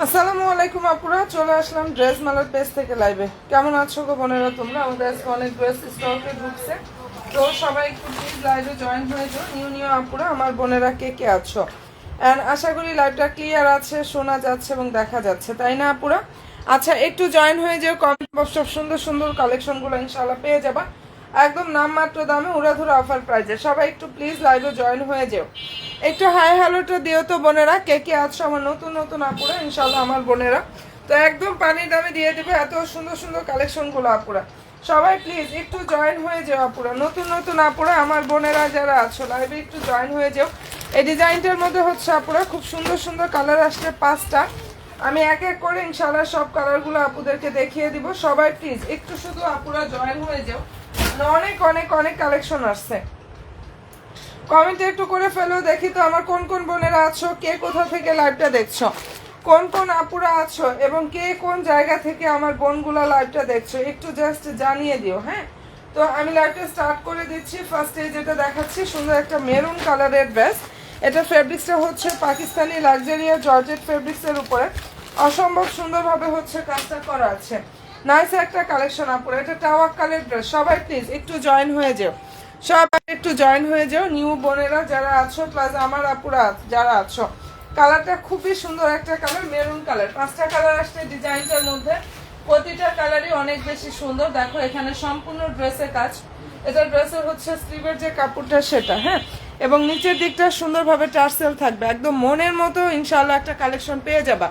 আসসালামু আলাইকুম আপুরা, চলে আসলাম ড্রেস মালার পেজ থেকে লাইভে। কেমন আছো গো বোনেরা তোমরা? আমাদের আজকে অনেক ড্রেস স্টকে ঢুকছে, তো সবাই একটু প্লিজ লাইভে জয়েন হয়ে যাও। নিউ আপুরা আমার বোনেরা কে কে আছো, অ্যান্ড আশা করি লাইভটা ক্লিয়ার আছে, শোনা যাচ্ছে এবং দেখা যাচ্ছে, তাই না আপুরা? আচ্ছা, একটু জয়েন হয়ে যাও। কমেন্ট বক্স সব সুন্দর সুন্দর কালেকশনগুলো ইনশাল্লাহ পেয়ে যাবা একদম নামমাত্র দামে, উড়াধুরা অফার প্রাইজে। সবাই একটু প্লিজ লাইভে জয়েন হয়ে যাও। একটু হাই হ্যালোটা দিও তো বোনেরা, কে কে আছো আমার নতুন নতুন আপুরা ইনশাল্লাহ আমার বোনেরা। তো একদম পানির দামে দিয়ে দেবে এত সুন্দর সুন্দর কালেকশনগুলো আপুরা। সবাই প্লিজ একটু জয়েন হয়ে যাও আপুরা, নতুন নতুন আপুরা আমার বোনেরা যারা আছো লাইভে একটু জয়েন হয়ে যাও। এই ডিজাইনটার মধ্যে হচ্ছে আপুরা খুব সুন্দর সুন্দর কালার আসছে 5টা। আমি এক এক করে ইনশাল্লাহ সব কালারগুলো আপুদেরকে দেখিয়ে দিব। সবাই প্লিজ একটু শুধু আপুরা জয়েন হয়ে যাও, অনেক অনেক অনেক কালেকশন আসছে। কমেন্টে একটু করে ফেলো, দেখি তো আমার কোন কোন বোনেরা আছো, কে কোথা থেকে লাইভটা দেখছো, কোন কোন আপুরা আছো এবং কে কোন জায়গা থেকে আমার বোনগুলা লাইভটা দেখছো, একটু জাস্ট জানিয়ে দিও। হ্যাঁ, তো আমি লাইভটা স্টার্ট করে দিচ্ছি। ফার্স্টে যেটা দেখাচ্ছি সুন্দর একটা মেরুন কালারের ড্রেস। এটা ফেব্রিক্সটা হচ্ছে পাকিস্তানি লাক্সারিয়া জর্জেট ফেব্রিক্সের উপরে অসম্ভব সুন্দরভাবে হচ্ছে কাজটা করা আছে। নাইস একটা কালেকশন আপুরা, এটা টাওয়াক্কালের ড্রেস। সবাই প্লিজ একটু জয়েন হয়ে যাও, সবাই একটু জয়েন হয়ে যাও নিউ বোনেরা যারা আছো, প্লাস আমার আপুরা যারা আছো। কালারটা খুবই সুন্দর একটা কালার, মেরুন কালার। 5টা কালার আসছে ডিজাইনটার মধ্যে, প্রতিটা কালারই অনেক বেশি সুন্দর। দেখো এখানে সম্পূর্ণ ড্রেসের কাজ, এটা ড্রেসের হচ্ছে স্লিভের যে কাপড়টা সেটা। হ্যাঁ, এবং নিচের দিকটা সুন্দরভাবে টার্সেল থাকবে, একদম মনের মতো ইনশাআল্লাহ একটা কালেকশন পেয়ে যাবা।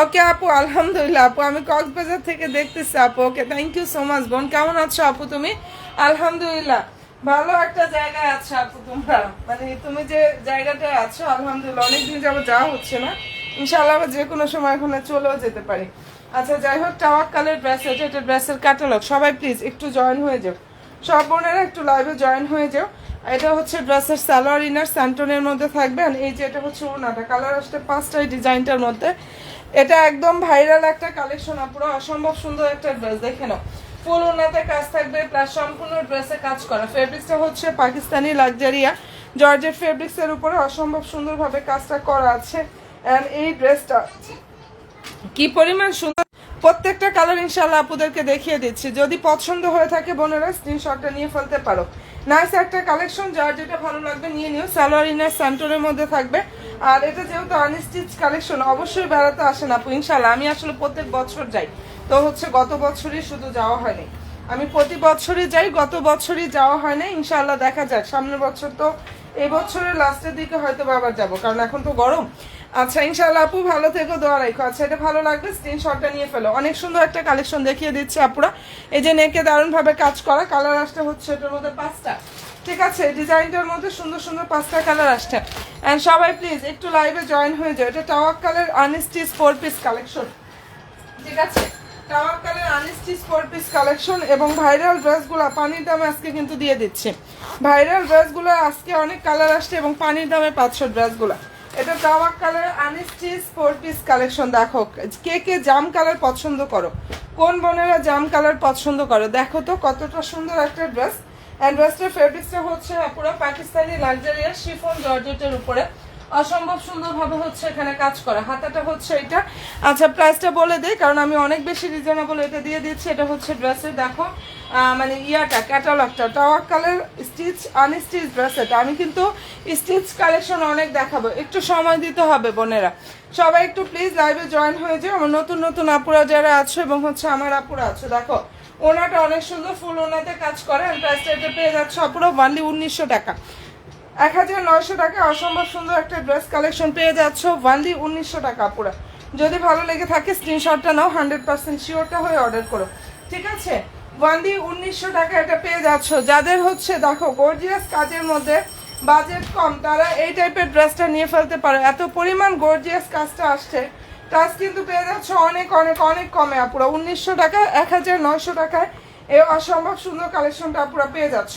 ওকে আপু, আলহামদুলিল্লাহ আপু, আমি কক্সবাজার থেকে দেখতেছি আপু। ওকে, থ্যাংক ইউ সো মাচ বোন। কেমন আছো আপু তুমি? আলহামদুলিল্লাহ ভালো একটা জায়গায় আছো আপু তোমরা, মানে তুমি যে জায়গাটায় আছো আলহামদুলিল্লাহ অনেকদিন যাবো যাওয়া হচ্ছে না, ইনশাআল্লাহ যে কোনো সময় এখানে চলেও যেতে পারি। আচ্ছা যাই হোক, টাওয়াক্কালের ড্রেস, এটা ড্রেসের ক্যাটালগ। সবাই প্লিজ একটু জয়েন হয়ে যাও, সব বোনেরা একটু লাইভে জয়েন হয়ে যাও। এটা হচ্ছে ড্রেসের সালোয়ার, ইনার স্যান্টনের মধ্যে থাকবে। এই যে এটা হচ্ছে ওড়নাটা, কালার আসছে 5টা ডিজাইনটার মধ্যে। এটা একদম ভাইরাল একটা কালেকশন আপুরা, অসম্ভব সুন্দর একটা ড্রেস। দেখে নাও, ফুল ওড়নাতে কাজ থাকবে, প্লাস সম্পূর্ণ ড্রেসে কাজ করা। ফেব্রিক্সটা হচ্ছে পাকিস্তানি লাক্সারিয়া জর্জেট ফেব্রিক্সের উপরে অসম্ভব সুন্দরভাবে কাজটা করা আছে। অ্যান্ড এই ড্রেসটা কি পরিমাণ সুন্দর, প্রত্যেকটা কালার ইনশাআল্লাহ আপুদেরকে দেখিয়ে দিচ্ছি। যদি পছন্দ হয়ে থাকে বোনেরা স্ক্রিনশটটা নিয়ে ফেলতে পারো। নাইস একটা কালেকশন, যার যেটা ভালো লাগবে নিয়ে নিও। সালোয়ার ইনার স্যান্টনের মধ্যে থাকবে। আর এটা যেহেতু আনস্টিচ কালেকশন, অবশ্যই বেড়াতে আসেন আপু ইনশাআল্লাহ। আমি আসলে প্রত্যেক বছর যাই, তো হচ্ছে গত বছরই শুধু যাওয়া হয়নি, আমি প্রতি বছরই যাই, গত বছরই যাওয়া হয় না। ইনশাআল্লাহ দেখা যাক সামনের বছর, তো এই বছরের লাস্টের দিকে হয়তো আবার যাবো, কারণ এখন তো গরম। আচ্ছা ইনশাআল্লাহ আপু, ভালো থেকো, দোয়া রাখো। আচ্ছা, এটা ভালো লাগবে স্ক্রিনশটটা নিয়ে ফেলো। অনেক সুন্দর একটা কালেকশন দেখিয়ে দিচ্ছে আপুরা। এই যে নেকে দারুণভাবে কাজ করা, কালার আসতে হচ্ছে এটার মধ্যে 5টা। ঠিক আছে, ডিজাইনটার মধ্যে সুন্দর সুন্দর 5টা কালার আসছে। অ্যান্ড সবাই প্লিজ একটু লাইভে জয়েন হয়ে যাও। এটা টাওয়াক্কালের আনস্টিচ 4 পিস কালেকশন। ঠিক আছে, টাওয়াক্কালের আনস্টিচ 4 পিস কালেকশন এবং ভাইরাল ড্রেসগুলো পানির দামে আজকে কিন্তু দিয়ে দিচ্ছে। ভাইরাল ড্রেসগুলো আজকে অনেক কালার আসছে এবং পানির দামে 500 ড্রেসগুলো। এটা টাওয়াক্কালের আনস্টিচ 4 পিস কালেকশন। দেখো কে কে জাম কালার পছন্দ করো, কোন বোনেরা জাম কালার পছন্দ করো, দেখো তো কতটা সুন্দর একটা ড্রেস। অ্যান্ড ড্রেসটার ফেব্রিক্সটা হচ্ছে পুরো পাকিস্তানি লাক্সারিয়াস শিফন জর্জেটের উপরে অসম্ভব সুন্দরভাবে হচ্ছে এখানে কাজ করা। হাতাটা হচ্ছে এটা। আচ্ছা প্রাইসটা বলে দেই, কারণ আমি অনেক বেশি রিজনেবল এটা দিয়ে দিচ্ছি। এটা হচ্ছে ড্রেসের দেখো মানে ইয়াটা ক্যাটালগটা, টাওয়াক্কালের স্টিচ আনস্টিচ ড্রেস। এটা আমি কিন্তু স্টিচ কালেকশন অনেক দেখাবো, একটু সময় দিতে হবে বোনেরা। সবাই একটু প্লিজ লাইভে জয়েন হয়ে যাও, আমার নতুন নতুন আপুরা যারা আছো এবং হচ্ছে আমার আপুরা আছো। দেখো ওনাটা অনেক সুন্দর, ফুল ওনাতে কাজ করে। প্রাইসটা এটা পেয়ে যাচ্ছে আপুরা অনলি 1900 টাকা, 1900 টাকা। অসম্ভব সুন্দর একটা ড্রেস কালেকশন পেয়ে যাচ্ছ অনলি 1900 টাকা আপুরা। যদি ভালো লেগে থাকে স্ক্রিনশটটা নাও, 100% শিওরটা হয়ে অর্ডার করো। ঠিক আছে, অনলি 1900 টাকা এটা পেয়ে যাচ্ছ। যাদের হচ্ছে দেখো গর্জিয়াস কাজের মধ্যে বাজেট কম, তারা এই টাইপের ড্রেসটা নিয়ে ফেলতে পারো। এত পরিমাণ গর্জিয়াস কাজটা আসছে, প্লাস কিন্তু পেয়ে যাচ্ছ অনেক অনেক অনেক কমে আপুরা। 1900 টাকা, 1900 টাকায় এই অসম্ভব সুন্দর কালেকশনটা আপুরা পেয়ে যাচ্ছ।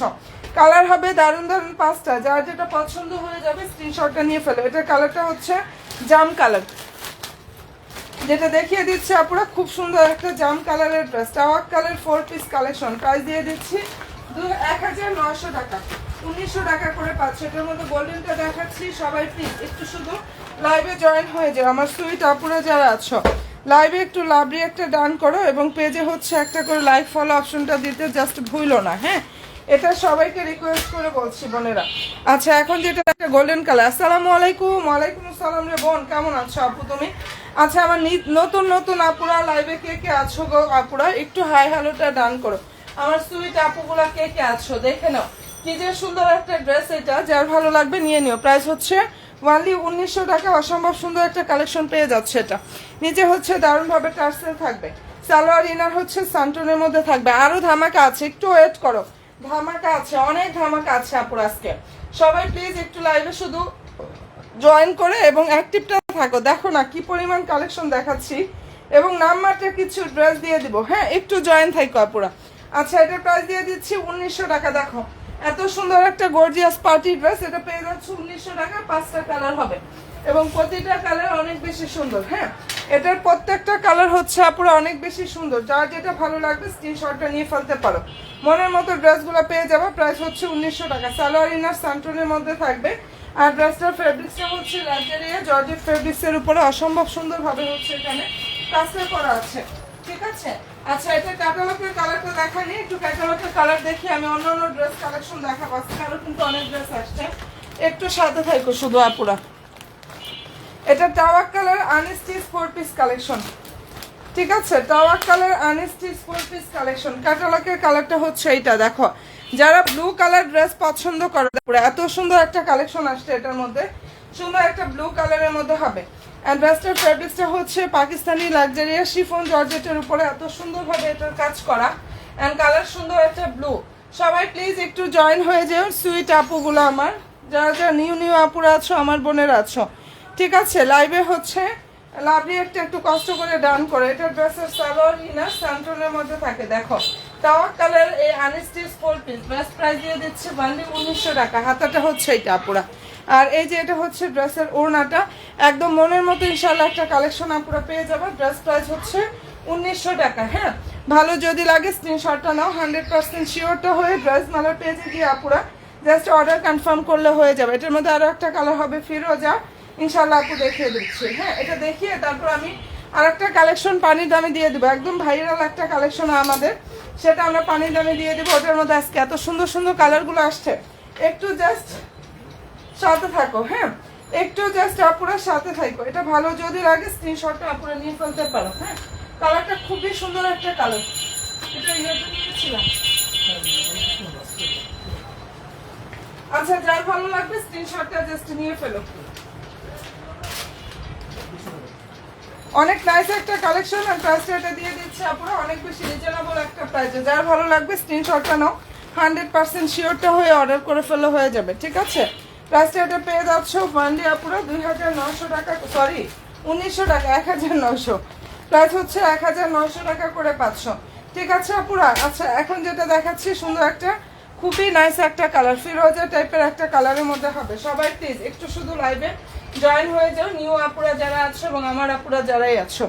কালার হবে দারুণ দারুণ 5টা, যার যেটা পছন্দ হয়ে যাবে স্ক্রিনশটটা নিয়ে ফেলো। এটার কালারটা হচ্ছে জাম কালার, যেটা দেখিয়ে দিচ্ছে আপুরা খুব সুন্দর একটা জাম কালারের ড্রেস। টাওয়াক্কালের 4 পিস কালেকশন, প্রাইস দিয়ে দিচ্ছি 1900 টাকা, 1900 টাকা করে পাচ্ছে। এটার মধ্যে গোল্ডেনটা দেখাচ্ছি, সবাই প্লিজ একটু শুধু লাইভে জয়েন হয়ে যাও আমার সুইট আপুরা যারা আছো। লাইভে একটু লাভলি একটা ডান করো এবং পেজে হচ্ছে একটা করে লাইক ফলো অপশনটা দিতে জাস্ট ভুলো না, হ্যাঁ? এটা সবাইকে রিকোয়েস্ট করে বলছি বোনেরা। আচ্ছা, এখন যেটা একটা গোল্ডেন কালার। আসসালামু আলাইকুম। ওয়ালাইকুম আসসালাম রে বোন, কেমন আছো আপু তুমি? আচ্ছা, আমার নতুন নতুন আপুরা লাইভে কে কে আছো গো আপুরা, একটু হাই হ্যালোটা ডান করো। আমার সুইট আপুগুলা কে কে আছো দেখে নাও। কি যে সুন্দর একটা ড্রেস, এটা যার ভালো লাগবে নিয়ে নিও। প্রাইস হচ্ছে ওনলি 1900 টাকা। অসম্ভব সুন্দর একটা কালেকশন পেয়ে যাচ্ছে। এটা নিচে হচ্ছে দারুণভাবে টার্সেল থাকবে, সালোয়ার ইনার হচ্ছে সান্টনের মধ্যে থাকবে। আরো ধামাকা আছে, একটু ওয়েট করো, ধামাকা আছে, অনেক ধামাকা আছে আপুর আজকে। সবাই প্লিজ একটু লাইভে শুধু জয়েন করে এবং অ্যাক্টিভটা থাকো। দেখো না কি পরিমাণ কালেকশন দেখাচ্ছি, এবং নামমাত্র কিছু ড্রেস দিয়ে দিব, হ্যাঁ? একটু জয়েন থাকো আপুরা। আচ্ছা, এটার প্রাইস দিয়ে দিচ্ছি 1900 টাকা। দেখো এত সুন্দর একটা গর্জিয়াস পার্টি ড্রেস, এটা পেয়ে যাচ্ছে 1900 টাকা। 5টা কালার হবে এবং প্রতিটা কালার অনেক বেশি সুন্দর, হ্যাঁ? এটার প্রত্যেকটা কালার হচ্ছে আপুরা অনেক বেশি সুন্দর। যার যেটা ভালো লাগবে স্ক্রিনশটটা নিয়ে ফেলতে পারো। মনের মতো ড্রেসগুলো পেয়ে যাবে। প্রাইস হচ্ছে 1900 টাকা। সালোয়ার ইনার সান্টনের মধ্যে থাকবে। আর ড্রেসটার ফেব্রিক্সটা হচ্ছে লাক্সারিয়া জর্জেট ফেব্রিক্সের উপরে অসম্ভব সুন্দরভাবে হচ্ছে এখানে কাজটা করা আছে, ঠিক আছে? আচ্ছা, এটা ক্যাটালগের কালারটা দেখানি, একটু ক্যাটালগের কালার দেখি। আমি অন্য অন্য ড্রেস কালেকশন দেখাবো, আরও কিন্তু অনেক ড্রেস আসছে, একটু সাথে থাকো শুধু আপুরা। এটা tower colour unstitch 4 piece collection, ঠিক আছে? Tower colour unstitch 4 piece collection. ক্যাটালগের কালারটা হচ্ছে এইটা। দেখো যারা ব্লু কালার ড্রেস পছন্দ করে, এত সুন্দর একটা কালেকশন আসছে এটার মধ্যে, সুন্দর একটা ব্লু কালারের মধ্যে হবে। অ্যান্ড ড্রেসটার ফেব্রিক্সটা হচ্ছে পাকিস্তানি লাক্সারিয়া শিফন জর্জেটের উপরে এত সুন্দরভাবে এটার কাজ করা। অ্যান্ড কালার সুন্দর একটা ব্লু। সবাই প্লিজ একটু জয়েন হয়ে যাও সুইট আপুগুলো আমার, যারা যারা নিউ নিউ আপুরা আছো, আমার বোনেরা আছো, ঠিক আছে? লাইভে হচ্ছে লাভলি একটু কষ্ট করে ডান করে। এটা ড্রেসের সালোয়ার ইনার সান্টনের মধ্যে থাকে। দেখো টাওয়ার কালার এই আনস্টিচ 4 পিস, বেস্ট প্রাইস দিয়ে দিচ্ছে বান্ডি 1900 টাকা। হাতাটা হচ্ছে এটা আপুরা। আর এই যে এটা হচ্ছে ড্রেসের ওড়নাটা, একদম মনের মতো ইনশাল্লাহ একটা কালেকশন আপুরা পেয়ে যাবে। ড্রেস প্রাইস হচ্ছে 1900 টাকা, হ্যাঁ? ভালো যদি লাগে স্ক্রিনশটটা নাও। 100% শিওরটা হয়ে ড্রেস মালার পেজে গিয়ে আপুরা জাস্ট অর্ডার কনফার্ম করলে হয়ে যাবে। এটার মধ্যে আরও একটা কালার হবে ফিরোজা, ইনশাল্লাহ আপু দেখিয়ে দিচ্ছি, হ্যাঁ? এটা দেখিয়ে তারপর আমি আরেকটা কালেকশন পানির দামে দিয়ে দেবো, একদম ভাইরাল একটা কালেকশন আমাদের, সেটা আমরা পানির দামে দিয়ে দেবো। ওটার মধ্যে আজকে এত সুন্দর সুন্দর কালারগুলো আসছে, একটু জাস্ট সাথে থাকো, হ্যাঁ? একটু জাস্ট আপুরা সাথে থাকো। এটা ভালো যদি লাগে স্ক্রিনশটটা আপুরা নিয়ে ফেলতে পারো, হ্যাঁ? কালারটা খুবই সুন্দর একটা কালার। এটা ইয়েতে নিয়েছিলাম। আচ্ছা, যার ভালো লাগবে স্ক্রিনশটটা জাস্ট নিয়ে ফেলো। অনেক নাইস একটা কালেকশন। আর প্রাইসটা এটা দিয়ে দিচ্ছে আপুরা অনেক বেশি রিজনেবল একটা প্রাইসে। যার ভালো লাগবে স্ক্রিনশটটা নাও, 100% শিওরটা হয়ে অর্ডার করে ফেলে হয়ে যাবে, ঠিক আছে? প্রাইসটা এটা পেয়ে যাচ্ছ বান্ডি আপুরা 2900 টাকা, সরি 1900 টাকা, 1900। প্রাইস হচ্ছে 1900 টাকা করে পাচ্ছ, ঠিক আছে আপুরা? আচ্ছা, এখন যেটা দেখাচ্ছি সুন্দর একটা খুবই নাইস একটা কালার, ফিরোজা টাইপের একটা কালারের মধ্যে হবে। সবাই প্লিজ একটু শুধু লাইভে জয়েন হয়ে যাও, নিউ আপুরা যারা আছো এবং আমার আপুরা যারাই আছো।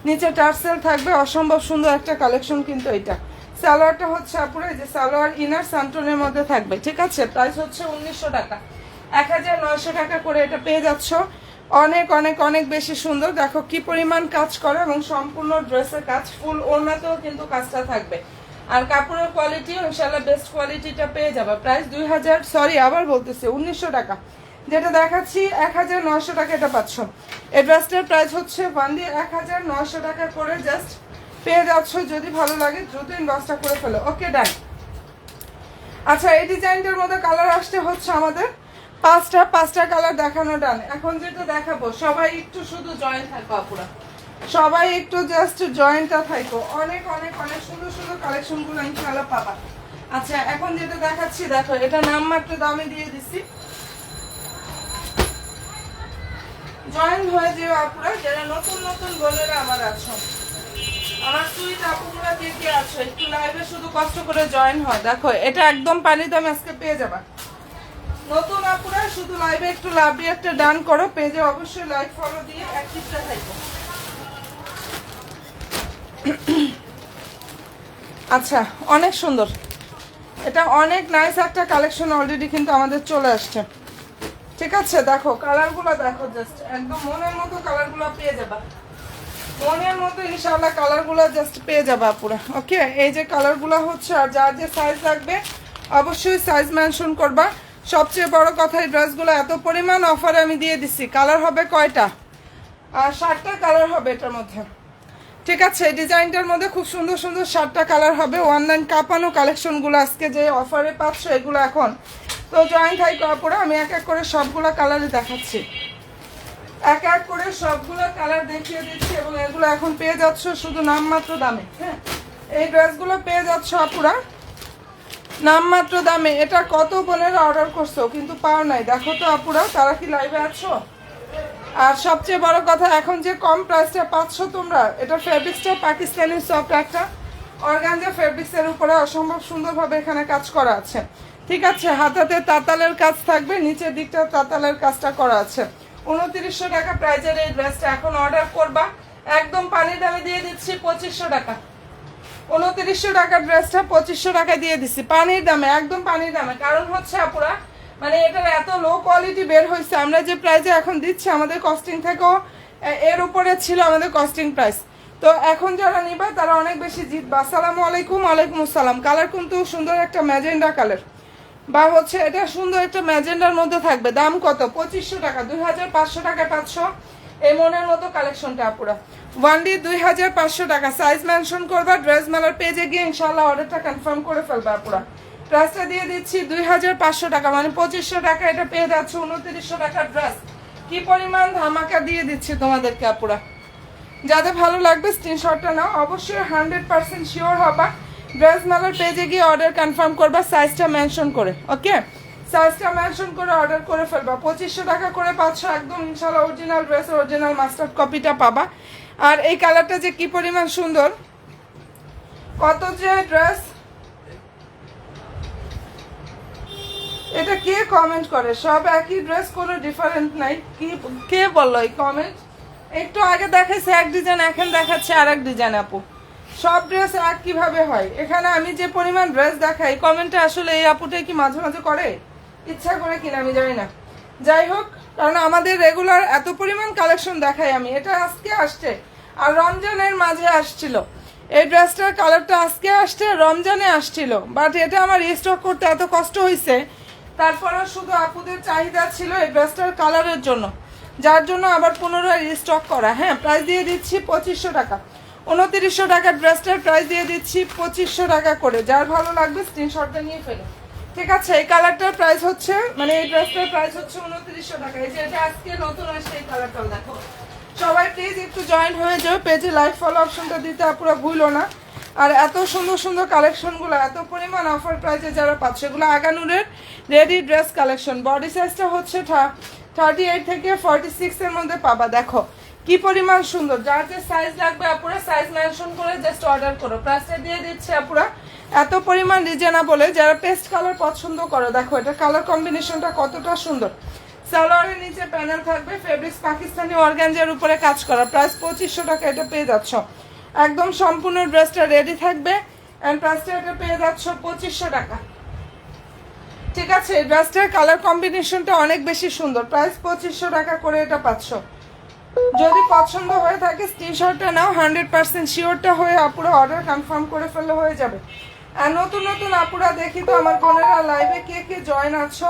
নিচে টার্সেল থাকবে, অসম্ভব সুন্দর একটা কালেকশন কিন্তু এটা। সালোয়ারটা হচ্ছে আপুরা এই যে সালোয়ার ইনার সান্টনের মধ্যে থাকবে, ঠিক আছে? প্রাইস হচ্ছে 1900 টাকা। 1900 টাকা করে এটা পেয়ে যাচ্ছ। অনেক অনেক অনেক বেশি সুন্দর। দেখো কি পরিমাণ কাজ করে এবং সম্পূর্ণ ড্রেসের কাজ, ফুল ওড়নাতেও কিন্তু কাজটা থাকবে। আর কাপড়ের কোয়ালিটি ইনশাআল্লাহ বেস্ট কোয়ালিটিটা পেয়ে যাবে। প্রাইস 1900 টাকা। যেটা দেখাচ্ছি 1900 টাকা এটা পাচ্ছ। এই ড্রেসটার প্রাইস হচ্ছে বান্ডি 1900 টাকা করে জাস্ট পেয়ে যাচ্ছ। যদি ভালো লাগে দ্রুত ইনবক্সটা করে ফেলো, ওকে ডান। আচ্ছা, এই ডিজাইনটার মধ্যে কালার আসতে হচ্ছে আমাদের পাঁচটা কালার দেখানো ডান। এখন যেটা দেখাবো সবাই একটু শুধু জয়েন থাকো আপুরা, সবাই একটু জাস্ট জয়েন্টটা থাকো। অনেক অনেক অনেক সুন্দর সুন্দর কালেকশনগুলো ইনশাআল্লাহ পাবা। আচ্ছা, এখন যেটা দেখাচ্ছি দেখো, এটা নামমাত্র দামে দিয়ে দিচ্ছি। জয়েন হয়ে যেও আপুরা যারা নতুন নতুন বোনেরা আমার আছো, আমার সুইট আপুরা কে কে আছো, একটু লাইভে শুধু কষ্ট করে জয়েন হয়। দেখো এটা একদম পানির দামে আজকে পেয়ে যাবা। নতুন আপুরা শুধু লাইভে একটু লাভলি একটা ডান করো, পেজে অবশ্যই লাইক ফলো দিয়ে অ্যাক্টিভটা থাকো। আচ্ছা, অনেক সুন্দর, এটা অনেক নাইস একটা কালেকশন অলরেডি কিন্তু আমাদের চলে আসছে। ঠিক আছে, দেখো কালারগুলো দেখো, জাস্ট একদম মনের মতো কালারগুলো পেয়ে যাবা, মনের মতো ইনশাআল্লাহ কালারগুলো জাস্ট পেয়ে যাবা পুরো। ওকে, এই যে কালারগুলো হচ্ছে, আর যার যে সাইজ লাগবে অবশ্যই সাইজ মেনশন করবা। সবচেয়ে বড় কথা, এই ড্রেসগুলো এত পরিমাণ অফারে আমি দিয়ে দিচ্ছি। কালার হবে কয়টা? আর 7টা কালার হবে এটার মধ্যে। ঠিক আছে, এই ডিজাইনটার মধ্যে খুব সুন্দর সুন্দর 7টা কালার হবে। অনলাইন কাঁপানো কালেকশনগুলো আজকে যে অফারে পাচ্ছ এগুলো এখন তো জয়েন্ট হাই কাপড়ে আমি এক এক করে সবগুলো কালারই দেখাচ্ছি, এক এক করে সবগুলো কালার দেখিয়ে দিচ্ছি। এবং এগুলো এখন পেয়ে যাচ্ছ শুধু নামমাত্র দামে। হ্যাঁ, এই ড্রেসগুলো পেয়ে যাচ্ছ আপুরা নামমাত্র দামে। এটা কত বোনেরা অর্ডার করছো কিন্তু পাও নাই, দেখো তো আপুরা, তারা কি লাইভে আছো? আর সবচেয়ে বড় কথা, এখন যে কম প্রাইসটা পাচ্ছ তোমরা, এটা ফেব্রিক্সটা পাকিস্তানি সফট একটা অর্গানজা ফেব্রিক্সের উপরে অসম্ভব সুন্দরভাবে এখানে কাজ করা আছে। ঠিক আছে, হাতাতে তাতালের কাজ থাকবে, নিচের দিকটা তাতালের কাজটা করা আছে। 2900 টাকা প্রাইজের এই ড্রেসটা এখন অর্ডার করবা, একদম পানির দামে দিয়ে দিচ্ছি 2500 টাকা। 2900 টাকার ড্রেসটা 2500 টাকায় দিয়ে দিচ্ছি পানির দামে, একদম পানির দামে। কারণ হচ্ছে আপুরা, মানে এটার এত লো কোয়ালিটি বের হয়েছে, আমরা যে প্রাইসে এখন দিচ্ছি আমাদের কস্টিং থেকেও এর উপরে ছিল আমাদের কস্টিং প্রাইস। তো এখন যারা নিবা তারা অনেক বেশি জিতবা। আসসালামু আলাইকুম। ওয়ালাইকুম আসসালাম। কালার কিন্তু সুন্দর একটা ম্যাজেন্ডা কালার, বা হচ্ছে এটা সুন্দর একটা ম্যাজেন্ডার মধ্যে থাকবে। দাম কত? 2500 টাকা। 2500 টাকায় পাচ্ছ এই মনের মতো কালেকশনটা আপুরা। ওয়ানলি 2500 টাকা। সাইজ মেনশন করবা, ড্রেস মেলার পেজে গিয়ে ইনশাল্লাহ অর্ডারটা কনফার্ম করে ফেলবা আপুরা। প্রাইসটা দিয়ে দিচ্ছি 2500 টাকা, মানে 2500 টাকা এটা পেয়ে যাচ্ছে 2900 টাকার ড্রেস। কি পরিমাণ ধামাকা দিয়ে দিচ্ছি তোমাদেরকে আপুরা। যাদের ভালো লাগবে স্ক্রিনশটটা নাও, অবশ্যই 100% শিওর হবা। ড্রেস মেলার পেজে গিয়ে অর্ডার কনফার্ম করবা সাইজটা মেনশন করে। ওকে, সাইজটা মেনশন করে অর্ডার করে ফেলবা। 2500 টাকা করে পাচ্ছ একদম ইনশাল্লাহ অরিজিনাল ড্রেস, অরিজিনাল মাস্টার্ড কপিটা পাবা। আর এই কালারটা যে কি পরিমাণ সুন্দর, কত যে ড্রেস। এটা কে কমেন্ট করে? সব একই ড্রেস, কোনো ডিফারেন্ট নাই। কি কে বললো এই কমেন্ট? একটু আগে দেখাইছে এক ডিজাইন, এখন দেখাচ্ছে আর এক ডিজাইন। আপু সব ড্রেস এক কিভাবে হয়? এখানে আমি যে পরিমাণ ড্রেস দেখাই, কমেন্টে আসলে এই আপুটাই কি মাঝে মাঝে করে ইচ্ছা করে কিনা আমি জানি না। যাই হোক, কারণ আমাদের রেগুলার এত পরিমাণ কালেকশন দেখাই আমি। এটা আজকে আসছে আর রমজানের মাঝে আসছিল। এই ড্রেসটার কালারটা আজকে আসছে, রমজানে আসছিল, বাট এটা আমার রিস্টক করতে এত কষ্ট হয়েছে। তারপরে শুধু আপুদের চাহিদা ছিল এই ড্রেসটার কালারের জন্য, যার জন্য আবার পুনরায় রিস্টক করা। হ্যাঁ, প্রাইস দিয়ে দিচ্ছি 2500 টাকা। 2900 টাকার ড্রেসটার প্রাইস দিয়ে দিচ্ছি 2500 টাকা করে। যার ভালো লাগবে স্ক্রিনশটটা নিয়ে ফেলো। ঠিক আছে, এই কালারটার প্রাইস হচ্ছে, মানে এই ড্রেসটার প্রাইস হচ্ছে 2900 টাকা। এই যে এটা আজকে নতুন আসছে এই কালারটা দেখো। সবাই প্লিজ একটু জয়েন্ট হয়ে যাও, পেজে লাইভ ফলো অপশনটা দিতে আপুরা ভুলো না। আর এত সুন্দর সুন্দর কালেকশনগুলো এত পরিমাণ অফার প্রাইসে যারা পাচ্ছে, এগুলো আগানুরের রেডি ড্রেস কালেকশন। বডি সাইজটা হচ্ছে 38 থেকে 46 এর মধ্যে পাবা। দেখো কি পরিমাণ সুন্দর। যার যে সাইজ লাগবে আপুরা সাইজ মেনশন করে জাস্ট অর্ডার করো। প্রাইসটা দিয়ে দিচ্ছে আপুরা এত পরিমাণ রিজনেবলে। যারা পেস্ট কালার পছন্দ করো, দেখো এটা কালার কম্বিনেশনটা কতটা সুন্দর। সালোয়ারের নিচে প্যানেল থাকবে, ফেব্রিক্স পাকিস্তানি অর্গানজার উপরে কাজ করা। প্রাইস 2500 টাকা এটা পেয়ে যাচ্ছ। একদম সম্পূর্ণ ড্রেসটা রেডি থাকবে এন্ড প্রাইসটা এটা পেয়ে যাচ্ছ 2500 টাকা। ঠিক আছে, এই ড্রেসটার কালার কম্বিনেশনটা অনেক বেশি সুন্দর। প্রাইস 2500 টাকা করে এটা পাচ্ছ। যদি পছন্দ হয়ে থাকে স্ক্রিনশটটা নাও, 100% শিওরটা হয়ে আপুরা অর্ডার কনফার্ম করে ফেললে হয়ে যাবে। আর নতুন নতুন আপুরা দেখি তো আমার বোনেরা লাইভে কে কে জয়েন আছো,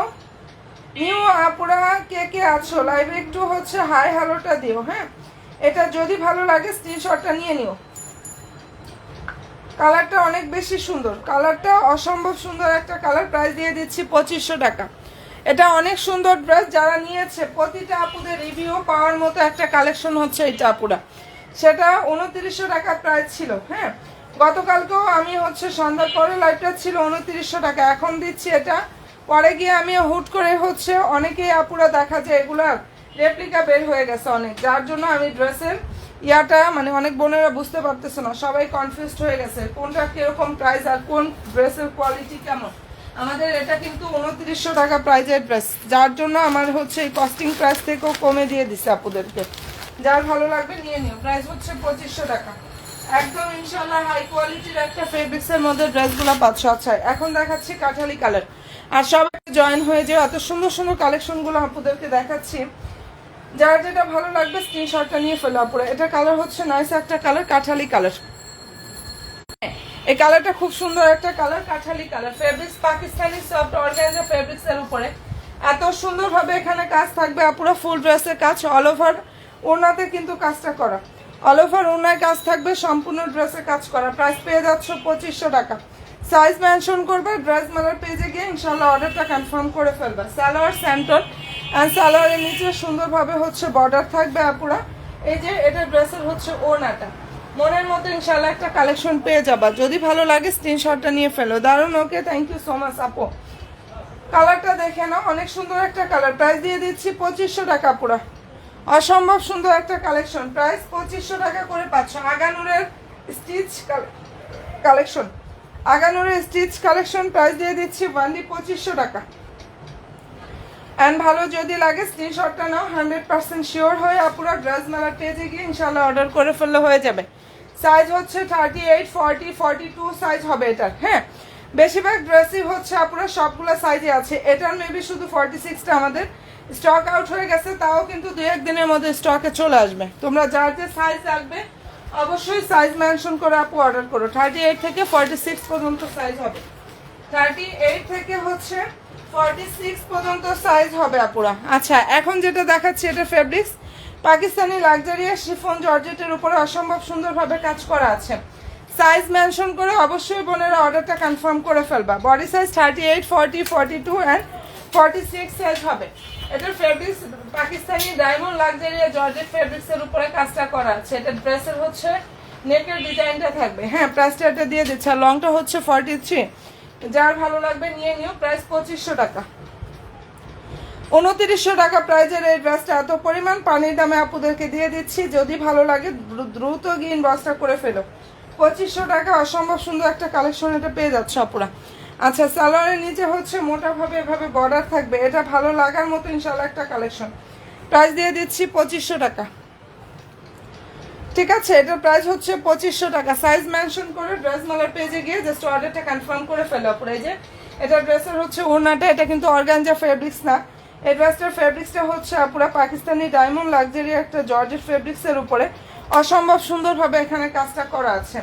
নিউ আপুরা কে কে আছো লাইভে, একটু হচ্ছে হাই হ্যালোটা দিও। হ্যাঁ, এটা যদি ভালো লাগে স্ক্রিনশটটা নিয়ে নিও। কালারটা অনেক বেশি সুন্দর, কালারটা অসম্ভব সুন্দর একটা কালার। প্রাইস দিয়ে দিচ্ছি 2500 টাকা। এটা অনেক সুন্দর ড্রেস। যারা নিয়েছে প্রতিটা আপুদের রিভিউ পাওয়ার মতো একটা কালেকশন হচ্ছে এটা আপুরা। সেটা 2900 টাকার প্রাইস ছিল। হ্যাঁ, গতকালকেও আমি হচ্ছে সন্ধ্যার পরে লাইভটা ছিল 2900 টাকা, এখন দিচ্ছি এটা। পরে গিয়ে আমি হুট করে হচ্ছে অনেকেই আপুরা দেখা যায় এগুলার রেপ্লিকা বের হয়ে গেছে অনেক, যার জন্য আমি ড্রেসের ইয়াটা মানে অনেক বোনেরা বুঝতে পারতেছে না, সবাই কনফিউজড হয়ে গেছে কোনটা কিরকম প্রাইস আর কোন ড্রেসের কোয়ালিটি কেমন। আমাদের এটা কিন্তু 2900 টাকা প্রাইজের ড্রেস, যার জন্য আমার হচ্ছে এই কস্টিং প্রাইস থেকেও কমে দিয়ে দিছে আপুদেরকে। যার ভালো লাগবে নিয়ে নিও। প্রাইস হচ্ছে 2500 টাকা। একদম ইনশাল্লাহ হাই কোয়ালিটির একটা ফেব্রিক্সের মধ্যে ড্রেসগুলো পাচ্ছ। আচ্ছা, এখন দেখাচ্ছি কাঠালি কালার। আর সবাই জয়েন হয়ে যাও, এত সুন্দর সুন্দর কালেকশনগুলো আপুদেরকে দেখাচ্ছি। যার যেটা ভালো লাগবে স্ক্রিনশটটা নিয়ে ফেলো আপুরা। এটা কালার হচ্ছে নাইস একটা কালার, কাঠালি কালার। এই কালারটা খুব সুন্দর একটা কালার, কাঠালি colour. Fabrics Pakistani soft organza fabrics এর উপরে এত সুন্দরভাবে এখানে কাজ থাকবে আপুরা। ফুল ড্রেসের কাজ, অল ওভার ওড়নাতে কিন্তু কাজটা করা, অল ওভার ওড়নায় কাজ থাকবে, সম্পূর্ণ ড্রেসে কাজ করা। প্রাইস পেয়ে যাচ্ছ 2500 টাকা। সাইজ মেনশন করবে, ড্রেস মেলার পেজে গিয়ে ইনশাল্লাহ অর্ডারটা কনফার্ম করে ফেলবে। সালোয়ার স্যান্টন অ্যান্ড সালোয়ারের নিচে সুন্দরভাবে হচ্ছে বর্ডার থাকবে আপুরা। এই যে এটা ড্রেসের হচ্ছে ওড়নাটা, মনের মতো ইনশাল্লাহ একটা কালেকশন পেয়ে যাবা। যদি ভালো লাগে স্ক্রিনশটটা নিয়ে ফেলো। দারুণ, ওকে, থ্যাংক ইউ সো মাচ আপু। কালারটা দেখে নাও, অনেক সুন্দর একটা কালার। প্রাইস দিয়ে দিচ্ছি 2500 টাকা পুরা। অসম্ভব সুন্দর একটা কালেকশন, প্রাইস 2500 টাকা করে পাচ্ছ। আগানুরের স্টিচ কালেকশন, আগানুরের স্টিচ কালেকশন প্রাইস দিয়ে দিচ্ছি ওয়ানলি 2500 টাকা। অ্যান্ড ভালো যদি লাগে স্ক্রিনশটটা নাও, 100% শিওর হয়ে আপুরা ড্রেস মেলার পেজে গিয়ে ইনশাল্লাহ অর্ডার করে ফেললে হয়ে যাবে। সাইজ হচ্ছে 38, 40, 42 সাইজ হবে এটার। হ্যাঁ, বেশিরভাগ ড্রেসই হচ্ছে আপুরা সবগুলো সাইজে আছে। এটার মেবি শুধু 46টা আমাদের স্টক আউট হয়ে গেছে, তাও কিন্তু 2-1 দিনের মধ্যে স্টকে চলে আসবে। তোমরা যার যে সাইজ লাগবে অবশ্যই সাইজ মেনশন করে আপু অর্ডার করো। 38 থেকে 46 পর্যন্ত সাইজ হবে, 38 থেকে হচ্ছে 46 পর্যন্ত সাইজ হবে আপুরা। আচ্ছা, এখন যেটা দেখাচ্ছি এটা ফেব্রিক্স পাকিস্তানি লাক্সারিয়াস শিফন জর্জেটের উপরে অসম্ভব সুন্দরভাবে কাজ করা আছে। সাইজ মেনশন করে অবশ্যই বোনেরা অর্ডারটা কনফার্ম করে ফেলবা। বডি সাইজ 38, 40, 42 অ্যান্ড 46 সাইজ হবে। এটার ফেব্রিক্স পাকিস্তানি ডায়মন্ড লাক্সারিয়া জর্জেট ফেব্রিক্সের উপরে কাজটা করা আছে। এটা ড্রেসের হচ্ছে নেকের ডিজাইনটা থাকবে। হ্যাঁ, প্রাইসটা এটা দিয়ে দিচ্ছে। আর লংটা হচ্ছে 43। যার ভালো লাগবে নিয়ে নিও। প্রাইস 2500 টাকা। 2900 টাকা প্রাইজের এই ড্রেসটা এত পরিমাণ পানির দামে আপুদেরকে দিয়ে দিচ্ছি। যদি ভালো লাগে দ্রুত গিয়ে ইনবক্সটা করে ফেলো। 2500 টাকা অসম্ভব সুন্দর একটা কালেকশন এটা পেয়ে যাচ্ছে আপুরা। আচ্ছা, সালোয়ারের নিচে হচ্ছে মোটাভাবে এভাবে বর্ডার থাকবে। এটা ভালো লাগার মতো ইনশাল্লাহ একটা কালেকশন। প্রাইস দিয়ে দিচ্ছি 2500 টাকা। ঠিক আছে, এটার প্রাইস হচ্ছে 2500 টাকা। সাইজ মেনশন করে ড্রেস মেলার পেজে গিয়ে জাস্ট অর্ডারটা কনফার্ম করে ফেলো আপুরা। এই যে এটা ড্রেসের হচ্ছে ওড়নাটা, এটা কিন্তু অর্গানজা ফেব্রিক্স না। এই ড্রেসটার ফেব্রিক্সটা হচ্ছে আপুরা পাকিস্তানি ডায়মন্ড লাক্সারি একটা জর্জেট ফেব্রিক্সের উপরে অসম্ভব সুন্দরভাবে এখানে কাজটা করা আছে।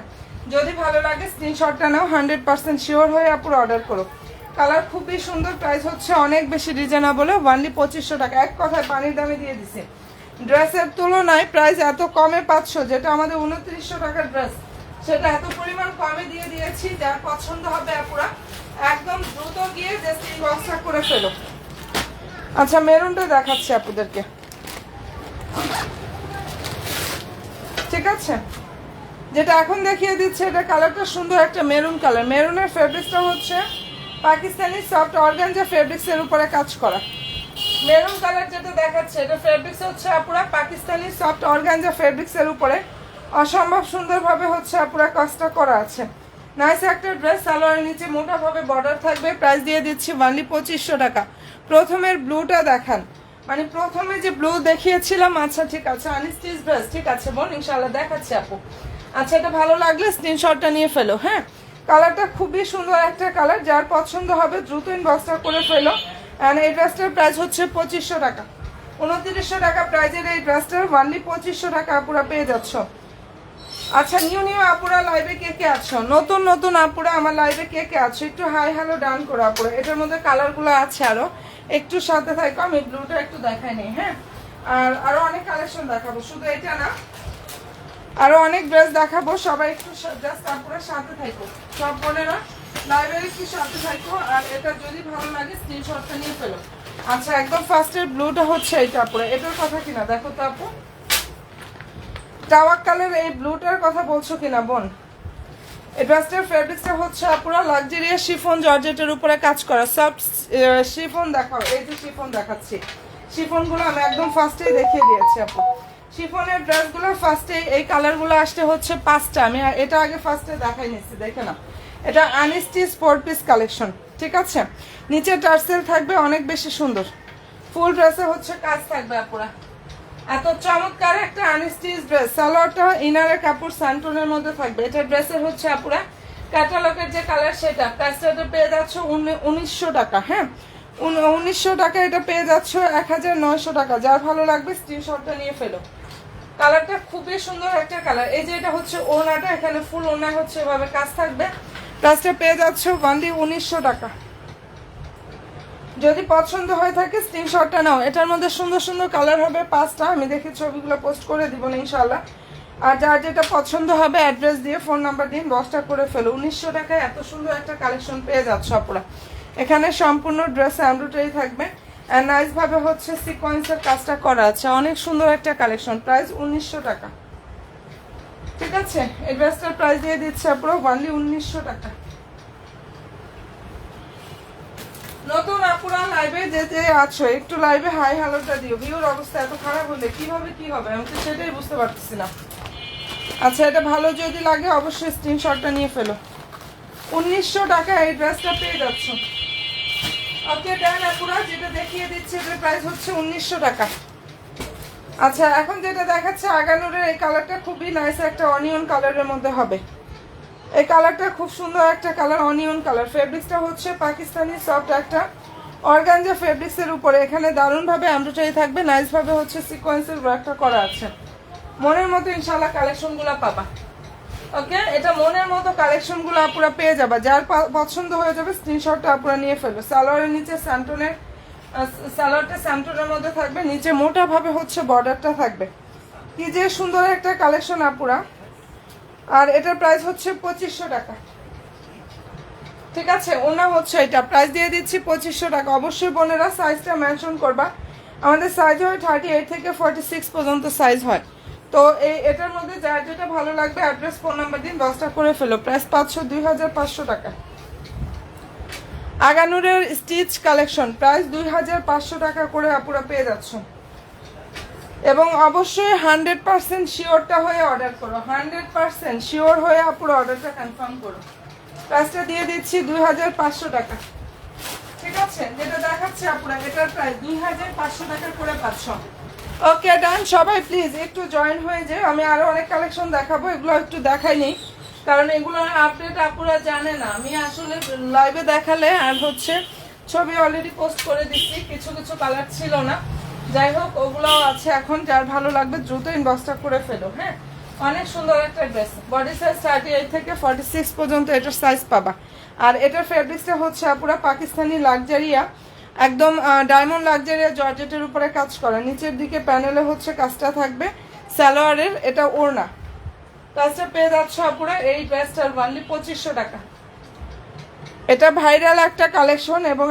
যদি ভালো লাগে স্ক্রিনশটটা নাও, 100% শিওর হয়ে আপুরা অর্ডার করো। কালার খুবই সুন্দর। প্রাইস হচ্ছে অনেক বেশি রিজনেবল, ওনলি 2500 টাকা। এক কথায় পানির দামে দিয়ে দিছে। ড্রেসের তুলনায় প্রাইস এত কমে পাচ্ছ, যেটা আমাদের 2900 টাকার ড্রেস সেটা এত পরিমাণ কমে দিয়ে দিয়েছি। যার পছন্দ হবে আপুরা একদম দ্রুত গিয়ে জাস্ট ইনবক্সটা করে ফেলো। আচ্ছা, মেরুনটা দেখাচ্ছি আপুদেরকে। ঠিক আছে, যেটা এখন দেখিয়ে দিচ্ছে এটা কালারটা সুন্দর একটা মেরুন কালার। মেরুনের ফেব্রিক্সটা হচ্ছে পাকিস্তানি সফট অর্গানজা ফেব্রিক্সের উপরে কাজ করা। মেরুন কালার যেটা দেখাচ্ছে এটা ফেব্রিক্স হচ্ছে আপুরা পাকিস্তানি সফট অর্গানজা ফেব্রিক্সের উপরে অসম্ভব সুন্দরভাবে হচ্ছে আপুরা কাজটা করা আছে। নাইস একটা ড্রেস। সালোয়ারের নিচে মোটাভাবে বর্ডার থাকবে। প্রাইস দিয়ে দিচ্ছি অনলি 2500 টাকা। প্রথমের ব্লুটা দেখান, মানে প্রথমে যে ব্লু দেখিয়েছিলাম। আচ্ছা ঠিক আছে, আনস্টিচ ড্রেস। ঠিক আছে বোন, ইনশাল্লাহ দেখাচ্ছি আপু। আচ্ছা, এটা ভালো লাগলে স্ক্রিনশটটা নিয়ে ফেলো। হ্যাঁ, কালারটা খুবই সুন্দর একটা কালার। যার পছন্দ হবে দ্রুত ইনবক্সটা করে ফেলো। অ্যান্ড এই ড্রেসটার প্রাইস হচ্ছে 2500 টাকা। 2900 টাকা প্রাইজের এই ড্রেসটার ওনলি 2500 টাকা আপুরা পেয়ে যাচ্ছ। আচ্ছা, নিউ আপুরা লাইভে কে কে আছো? নতুন নতুন আপুরা আমার লাইভে কে কে আছো? একটু হাই হ্যালো ডান করো আপুরা। এটার মধ্যে কালারগুলো আছে আরো, একটু সাথে থাকো। আমি ব্লুটা একটু দেখাই নেই। হ্যাঁ, আর আরো অনেক কালেকশন দেখাবো, শুধু এটা না, আরো অনেক ড্রেস দেখাবো। সবাই একটু জাস্ট আপুরা সাথে থাকো। সব বোনেরা লাইভে একটু সাথে থাকো। আর এটা যদি ভালো লাগে স্ক্রিনশটটা নিয়ে ফেলো। আচ্ছা, একদম ফার্স্টের ব্লুটা হচ্ছে এইটা আপুরা। এটার কথা কিনা দেখো তো আপু, টাওয়ার কালার এই ব্লুটার কথা বলছো কিনা বোন? এই ড্রেসটার ফেব্রিক্সটা হচ্ছে আপুরা লাক্সারিয়াস শিফন জর্জেটের উপরে কাজ করা। সফট শিফন দেখাও। এই যে শিফন দেখাচ্ছি, শিফনগুলো আমি একদম ফার্স্টেই দেখিয়ে দিয়েছি আপু। শিফনের ড্রেসগুলো ফার্স্টে এই কালারগুলো আসতে হচ্ছে 5টা। আমি এটা আগে ফার্স্টে দেখাই নিচ্ছি, দেখে না। এটা আনস্টিচ 4 পিস কালেকশন। ঠিক আছে, নিচে টার্সেল থাকবে অনেক বেশি সুন্দর। ফুল ড্রেসে হচ্ছে কাজ থাকবে আপুরা। এত চমৎকার একটা আনস্টিচ ড্রেস। সালোয়ারটা ইনারের কাপড় স্যান্টনের মধ্যে থাকবে। এটা ড্রেসের হচ্ছে আপুরা ক্যাটালগের যে কালার সেটা, প্রাইসটা পেয়ে যাচ্ছ 1900 টাকা। হ্যাঁ 1900 টাকা, এটা পেয়ে যাচ্ছ 1900 টাকা। যার ভালো লাগবে স্ক্রিনশটটা নিয়ে ফেলো। কালারটা খুবই সুন্দর একটা কালার। এই যে এটা হচ্ছে ওড়নাটা, এখানে ফুল ওড়না হচ্ছে এভাবে কাজ থাকবে। প্রাইসটা পেয়ে যাচ্ছ অনলি 1900 টাকা। যদি পছন্দ হয়ে থাকে স্ক্রিনশটটা নাও। এটার মধ্যে সুন্দর সুন্দর কালার হবে 5টা, আমি দেখি ছবিগুলো পোস্ট করে দিব না ইনশাল্লাহ। আর যার যেটা পছন্দ হবে অ্যাড্রেস দিয়ে ফোন নাম্বার দিন, 10টা করে ফেলো। 1900 টাকায় এত সুন্দর একটা কালেকশন পেয়ে যাচ্ছ আপনারা। এখানে সম্পূর্ণ ড্রেস এমব্রয়ডারি থাকবে, আর নাইস ভাবে হচ্ছে সিকোয়েন্সের কাজটা করা আছে। অনেক সুন্দর একটা কালেকশন, প্রাইস 1900 টাকা। ঠিক আছে, এই ড্রেসটার প্রাইস দিয়ে দিচ্ছে আপনারা অনলি 1900 টাকা। নতুন আপুরা লাইভে যেতে আছো, একটু লাইভে হাই হ্যালোটা দিও। ভিউর অবস্থা এত খারাপ হলে কিভাবে কি হবে, আমি তো সেটাই বুঝতে পারতেছি না। আচ্ছা, এটা ভালো যদি লাগে অবশ্যই স্ক্রিনশটটা নিয়ে ফেলো। 1900 টাকা এই ড্রেসটা পেয়ে যাচ্ছ। ওকে দেন আপুরা, যেটা দেখিয়ে দিচ্ছে এটার প্রাইস হচ্ছে 1900 টাকা। আচ্ছা, এখন যেটা দেখাচ্ছে আগানুরের এই কালারটা খুবই নাইস, একটা অনিয়ন কালারের মধ্যে হবে। এই কালারটা খুব সুন্দর একটা কালার, অনিয়ন কালার। ফেব্রিক্সটা হচ্ছে পাকিস্তানি সফট একটা অর্গানজা ফেব্রিক্সের উপরে। এখানে দারুণভাবে এমব্রয়ডারি থাকবে, নাইসভাবে হচ্ছে সিকোয়েন্সের ওয়ার্কটা করা আছে। মনের মতো ইনশাল্লাহ কালেকশনগুলো পাবা। ওকে, এটা মনের মতো কালেকশনগুলো আপুরা পেয়ে যাবা। যার পছন্দ হয়ে যাবে স্ক্রিনশটটা আপুরা নিয়ে ফেলবে। সালোয়ারের নিচে স্যান্টনের, সালোয়ারটা স্যান্টনের মধ্যে থাকবে, নিচে মোটাভাবে হচ্ছে বর্ডারটা থাকবে। কি যে সুন্দর একটা কালেকশন আপুরা। আর এটার প্রাইস হচ্ছে 2500 টাকা। ঠিক আছে, ওনা হচ্ছে এটা প্রাইস দিয়ে দিচ্ছি 2500 টাকা। অবশ্যই বোনেরা সাইজটা মেনশন করবা। আমাদের সাইজ হয় 38 থেকে 46 পর্যন্ত সাইজ হয়। তো এটার মধ্যে যার যেটা ভালো লাগবে অ্যাড্রেস ফোন নাম্বার দিন, 10টা করে ফেলো। প্রাইস 2500 টাকা। আগানুরের স্টিচ কালেকশন প্রাইস 2500 টাকা করে আপুরা পেয়ে যাচ্ছ। এবং অবশ্যই 100% শিওরটা হয়ে অর্ডার করো। 100% শিওর হয়ে আপুরা অর্ডারটা কনফার্ম করো। প্রাইসটা দিয়ে দিচ্ছি 2500 টাকা। ঠিক আছে, যেটা দেখাচ্ছে আপুরা এটার প্রাইস 2500 টাকা করে পাচ্ছ। ওকে ডান, সবাই প্লিজ একটু জয়েন হয়ে যায়। আমি আরো অনেক কালেকশন দেখাবো, এগুলো একটু দেখাই নেই কারণ এগুলোর আপডেট আপুরা জানে না। আমি আসলে লাইভে দেখালে আর হচ্ছে ছবি অলরেডি পোস্ট করে দিচ্ছি, কিছু কিছু কালার ছিল না। যাই হোক, ওগুলোও আছে এখন। যার ভালো লাগবে দ্রুত ইনবক্সটা করে ফেলো। হ্যাঁ, অনেক সুন্দর একটা ড্রেস। বডি সাইজ 38 থেকে 46 পর্যন্ত এটার সাইজ পাবা। আর এটার ফেব্রিক্সটা হচ্ছে পুরো পাকিস্তানি লাক্সারিয়া, একদম ডায়মন্ড লাক্সারিয়া জর্জেটের উপরে কাজ করা। নিচের দিকে প্যানেলে হচ্ছে কাজটা থাকবে সালোয়ারের। এটা ওড়না। কাজটা পেয়ে যাচ্ছ আপুরা এই ড্রেসটার অনলি 2500 টাকা। এটা ভাইরাল একটা কালেকশন এবং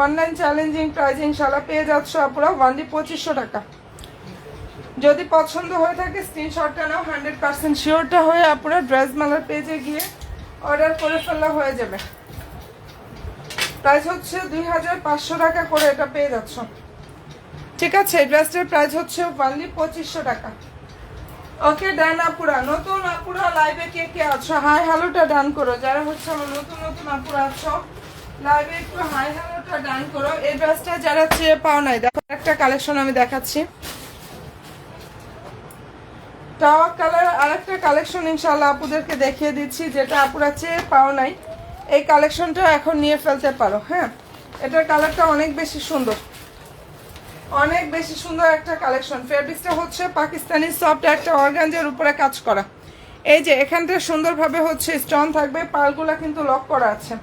অনলাইন চ্যালেঞ্জিং প্রাইস ইনশাআল্লাহ পেয়ে যাচ্ছ আপুরা অনলি 2500 টাকা। যদি পছন্দ হয়ে থাকে স্ক্রিনশটটা নাও। 100% শিওরটা হয়ে আপুরা ড্রেস মেলার পেজে গিয়ে অর্ডার করে ফেলা হয়ে যাবে। প্রাইস হচ্ছে 2500 টাকা করে এটা পেয়ে যাচ্ছ। ঠিক আছে, এই ড্রেসটার প্রাইস হচ্ছে অনলি 2500 টাকা। ওকে ডান আপুরা। নতুন আপুরা লাইভে কে কে আছো হাই হ্যালোটা ডান করো। যারা হচ্ছে আমার নতুন নতুন আপুরা আছো লাইভে একটু হাই হ্যালোটা ডান করো। এই ড্রেসটা যারা চেয়ে পাও নাই, দেখো একটা কালেকশন আমি দেখাচ্ছি। টাওয়ার কালার আরেকটা কালেকশন ইনশাআল্লাহ আপুদেরকে দেখিয়ে দিচ্ছি, যেটা আপুরা চেয়ে পাও নাই। এই কালেকশনটা এখন নিয়ে ফেলতে পারো। হ্যাঁ, এটার কালারটা অনেক বেশি সুন্দর, অনেক বেশি সুন্দর একটা কালেকশন। ফেব্রিক্সটা হচ্ছে পাকিস্তানি সফট একটা অর্গানজার উপরে কাজ করা। এই যে এখানটা সুন্দরভাবে হচ্ছে স্টোন থাকবে, পালগুলা কিন্তু লক করা আছে।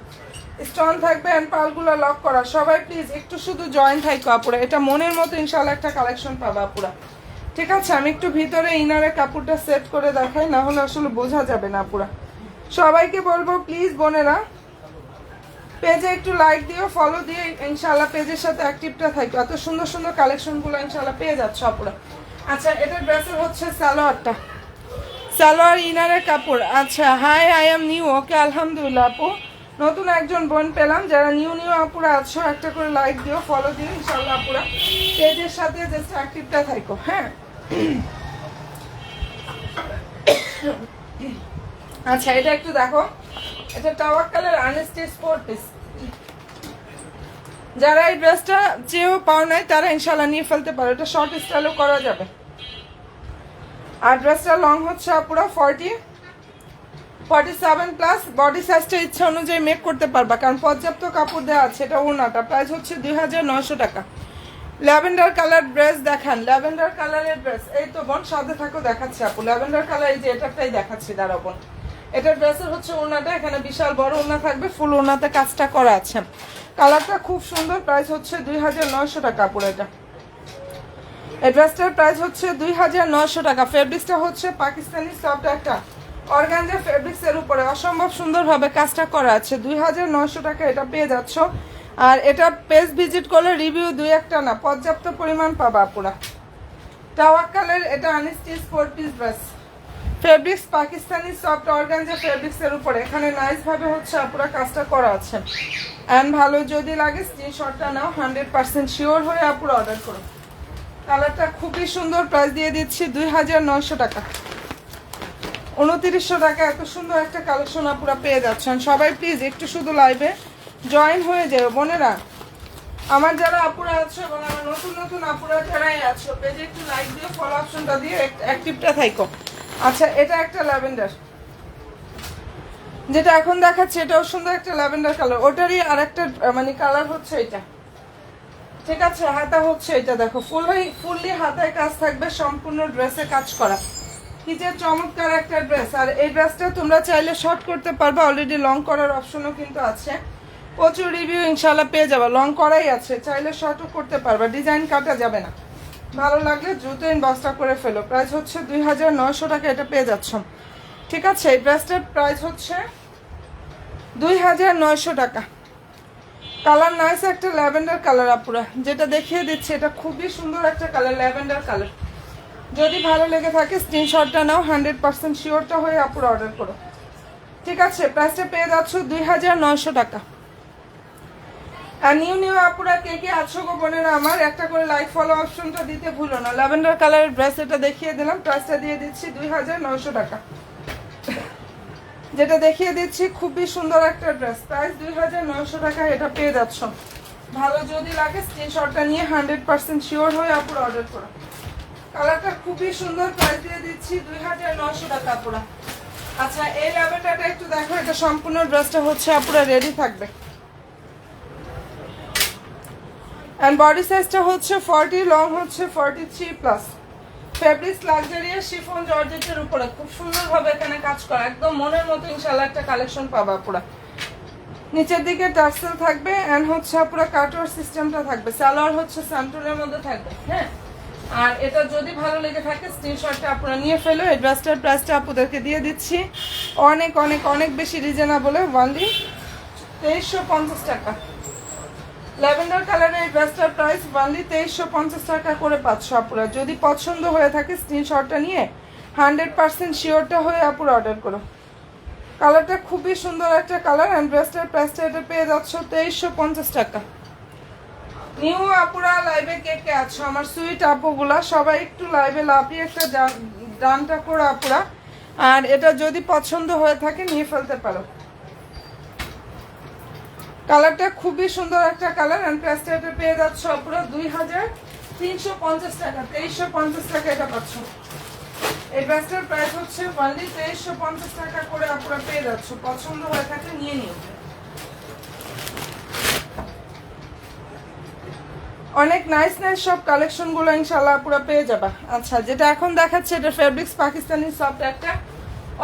স্টোন থাকবে এন্ড পালগুলা লক করা। সবাই প্লিজ একটু শুধু জয়েন থাকো আপুরা। এটা মনের মতো ইনশাআল্লাহ একটা কালেকশন পাবা আপুরা। ঠিক আছে, আমি একটু ভিতরে ইনারে কাপড়টা সেট করে দেখাই, না হলে আসলে বোঝা যাবে না আপুরা। সবাইকে বলবো প্লিজ বোনেরা পেজে একটু লাইক দিও, ফলো দিয়ে ইনশাআল্লাহ পেজের সাথে অ্যাক্টিভটা থাকো। এত সুন্দর সুন্দর কালেকশনগুলো ইনশাআল্লাহ পেয়ে যাচ্ছ আপুরা। আচ্ছা, এটা ড্রেসের হচ্ছে সালোয়ারটা, সালোয়ার ইনারের কাপড়। আচ্ছা, হাই আই এম নিউ। ওকে, আলহামদুলিল্লাহ আপু, নতুন একজন বোন পেলাম। যারা নিউ নিউ আপুরা আছো একটা করে লাইক দিও, ফলো দিও ইনশাআল্লাহ আপুরা। পেজের সাথে জাস্ট অ্যাক্টিভটা থাকো। হ্যাঁ, আচ্ছা এটা একটু দেখো। এটা টাওয়ার কালার আনস্টিচ 4 পিস। যারা এই ড্রেসটা চেয়েও পাও নাই তারা ইনশাআল্লাহ নিয়ে ফেলতে পারো। এটা শর্ট স্টাইলও করা যাবে। আর ড্রেসটা লং হচ্ছে পুরো 40, 47+ বডি সাইজটা ইচ্ছা অনুযায়ী মেক করতে পারবা, কারণ পর্যাপ্ত কাপড় দেওয়া আছে। এটা ওড়নাটা প্রাইস হচ্ছে 2900 টাকা। ল্যাভেন্ডার কালার ড্রেস দেখান, ল্যাভেন্ডার কালারের ড্রেস। এই তো বোন সাথে থাকো, দেখাচ্ছি আপু ল্যাভেন্ডার কালার। এই যে এটাটাই দেখাচ্ছি, দাঁড়াও বোন। এটা ড্রেসের হচ্ছে ওড়নাটা, এখানে বিশাল বড় ওড়না থাকবে, ফুল ওড়নাতে কাজটা করা আছে। কালারটা খুব সুন্দর, প্রাইস হচ্ছে 2900 টাকা আপুর। এটা এই ড্রেসটার প্রাইস হচ্ছে 2900 টাকা। ফেব্রিক্সটা হচ্ছে পাকিস্তানি সফট একটা অর্গানজা ফেব্রিক্সের উপরে অসম্ভব সুন্দরভাবে কাজটা করা আছে। 2900 টাকা এটা পেয়ে যাচ্ছ। আর এটা পেজ ভিজিট করলে রিভিউ 2-1টা না, পর্যাপ্ত পরিমাণ পাবা আপুরা। টাওয়াক্কালের এটা unstitch 4 piece dress, fabrics Pakistani soft organza ফেব্রিক্সের উপরে এখানে নাইস ভাবে হচ্ছে আপুরা কাজটা করা আছে। এন্ড ভালো যদি লাগে স্ক্রিনশটটা নাও, 100% শিওর হয়ে আপুরা অর্ডার করো। কালারটা খুবই সুন্দর, প্রাইস দিয়ে দিচ্ছি 2900 টাকা। 2900 টাকা এত সুন্দর একটা কালেকশন আপুরা পেয়ে যাচ্ছেন। সবাই প্লিজ একটু শুধু লাইভে জয়েন হয়ে যাও বোনেরা। আমার যারা আপুরা আছো এবং আমার নতুন নতুন আপুরা যারাই আছো, পেজে একটু লাইক দিয়ে ফলো অপশনটা দিয়ে অ্যাক্টিভটা থাকো। আচ্ছা, এটা একটা ল্যাভেন্ডার, যেটা এখন দেখাচ্ছে এটাও সুন্দর একটা ল্যাভেন্ডার কালার। ওটারই আর একটা মানে কালার হচ্ছে এটা, ঠিক আছে। হাতা হচ্ছে এটা, দেখো ফুললি হাতায় কাজ থাকবে, সম্পূর্ণ ড্রেসে কাজ করা। কি যে চমৎকার একটা ড্রেস। আর এই ড্রেসটা তোমরা চাইলে শর্ট করতে পারবে, অলরেডি লং করার অপশনও কিন্তু আছে। প্রচুর রিভিউ ইনশাল্লাহ পেয়ে যাবে, লং করাই আছে, চাইলে শর্টও করতে পারবে, ডিজাইন কাটা যাবে না। ভালো লাগলে দ্রুত ইনবক্সটা করে ফেলো। প্রাইস হচ্ছে 2900 টাকা, এটা পেয়ে যাচ্ছ, ঠিক আছে। এই ড্রেসটার প্রাইস হচ্ছে 2900 টাকা। কালার নাইস একটা ল্যাভেন্ডার কালার আপুরা, যেটা দেখিয়ে দিচ্ছে এটা খুবই সুন্দর একটা কালার, ল্যাভেন্ডার কালার। যদি ভালো লেগে থাকে স্ক্রিনশটটা নাও, 100% শিওরটা হয়ে আপুরা অর্ডার করো, ঠিক আছে। প্রাইসটা পেয়ে যাচ্ছ 2900 টাকা। আর নিউ আপুরা কে কে আছো গো বোনেরা আমার, একটা করে লাইক ফলো অপশনটা দিতে ভুলো না। ল্যাভেন্ডার কালারের ড্রেস এটা দেখিয়ে দিলাম, প্রাইসটা দিয়ে দিচ্ছি 2900 টাকা। যেটা দেখিয়ে দিচ্ছি খুবই সুন্দর একটা ড্রেস, প্রাইস 2900 টাকা, এটা পেয়ে যাচ্ছ। ভালো যদি লাগে স্ক্রিনশটটা নিয়ে 100% শিওর হয়ে আপুরা অর্ডার করো। কালারটা খুবই সুন্দর, প্রাইস দিয়ে দিচ্ছি 2900 টাকা আপুরা। আচ্ছা, এই ল্যাভেন্ডারটা একটু দেখো, এটা সম্পূর্ণ ড্রেসটা হচ্ছে আপুরা রেডি থাকবে। এন্ড বডি সাইজটা হচ্ছে 40, লং হচ্ছে 43+। ফেব্রিক্স লাক্সারিয়াস শিফন জর্জেটের উপরে খুব সুন্দরভাবে এখানে কাজ করা, একদম মনের মতো ইনশাআল্লাহ একটা কালেকশন পাবা পুরা। নিচের দিকে টার্সেল থাকবে এন্ড হচ্ছে পুরো কাটওয়ার সিস্টেমটা থাকবে। সালোয়ার হচ্ছে স্যান্টুনের মধ্যে থাকবে, হ্যাঁ। আর এটা যদি ভালো লেগে থাকে স্ক্রিনশটটা আপনারা নিয়ে ফেলো। এই ড্রেসটার প্রাইসটা আপনাদেরকে দিয়ে দিচ্ছি অনেক অনেক অনেক বেশি রিজনেবল, অনলি 2350 টাকা। ল্যাভেন্ডার কালারের এই ড্রেসটার প্রাইস অনলি 2350 টাকা করে পাচ্ছ আপুরা। যদি পছন্দ হয়ে থাকে স্ক্রিনশটটা নিয়ে 100% শিওরটা হয়ে আপুরা অর্ডার করো। কালারটা খুবই সুন্দর একটা কালার অ্যান্ড ড্রেসটার প্রাইসটা এটা পেয়ে যাচ্ছ 2350 টাকা। নিউ আপুরা লাইভে কে কে আছো আমার সুইট আপুগুলা, সবাই একটু লাইভে লাফিয়ে একটা ডানটা করো আপুরা। আর এটা যদি পছন্দ হয়ে থাকে নিয়ে ফেলতে পারো। কালারটা খুবই সুন্দর একটা কালার এন্ড প্রাইসটা এটা পেয়ে যাচ্ছ পুরো 2350 টাকা। 2350 টাকা এটা পাচ্ছ। এই ড্রেসটার প্রাইস হচ্ছে অনলি 2350 টাকা করে আপনারা পেয়ে যাচ্ছ। পছন্দ হয়ে থাকে নিয়ে নিও। অনেক নাইস নাইস সব কালেকশনগুলো ইনশাআল্লাহ আপনারা পেয়ে যাবা। আচ্ছা, যেটা এখন দেখাচ্ছে এটা ফেব্রিক্স পাকিস্তানি সফট একটা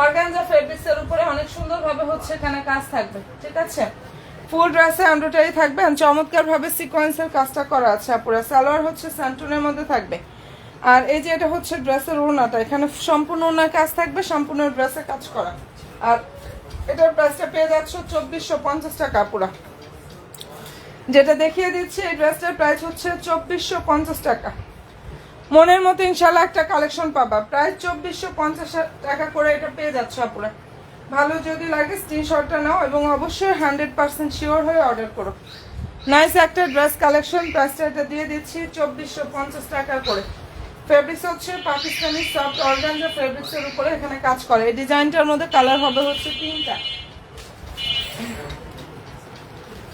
অর্গানজা ফেব্রিক্সের উপরে অনেক সুন্দরভাবে হচ্ছে এখানে কাজ থাকবে, ঠিক আছে। ফুল ড্রেসে এমব্রয়ডারি থাকবে আর চমৎকার ভাবে সিকোয়েন্সের কাজটা করা আছে আপুরা। সালোয়ার হচ্ছে স্যান্টুনের মধ্যে থাকবে। আর এই যে এটা হচ্ছে ড্রেসের ওড়নাটা, এখানে সম্পূর্ণ ওড়নার কাজ থাকবে, সম্পূর্ণ ড্রেসে কাজ করা। আর এটার প্রাইসটা পেয়ে যাচ্ছ 2450 টাকা আপুরা। যেটা দেখিয়ে দিচ্ছি এই ড্রেসটার প্রাইস হচ্ছে 2450 টাকা। মনের মতো ইনশাল্লাহ একটা কালেকশন পাবা, প্রায় 2450 টাকা করে এটা পেয়ে যাচ্ছ আপুরা। ভালো যদি লাগে স্ক্রিনশটটা নাও এবং অবশ্যই 100% শিওর হয়ে অর্ডার করো। নাইস একটা ড্রেস কালেকশন, প্রাইসটা এটা দিয়ে দিচ্ছি 2450 টাকা করে। ফেব্রিক্স হচ্ছে পাকিস্তানি সফট অর্গানজা ফেব্রিক্সের উপরে এখানে কাজ করে। এই ডিজাইনটার মধ্যে কালার হবে হচ্ছে 3টা,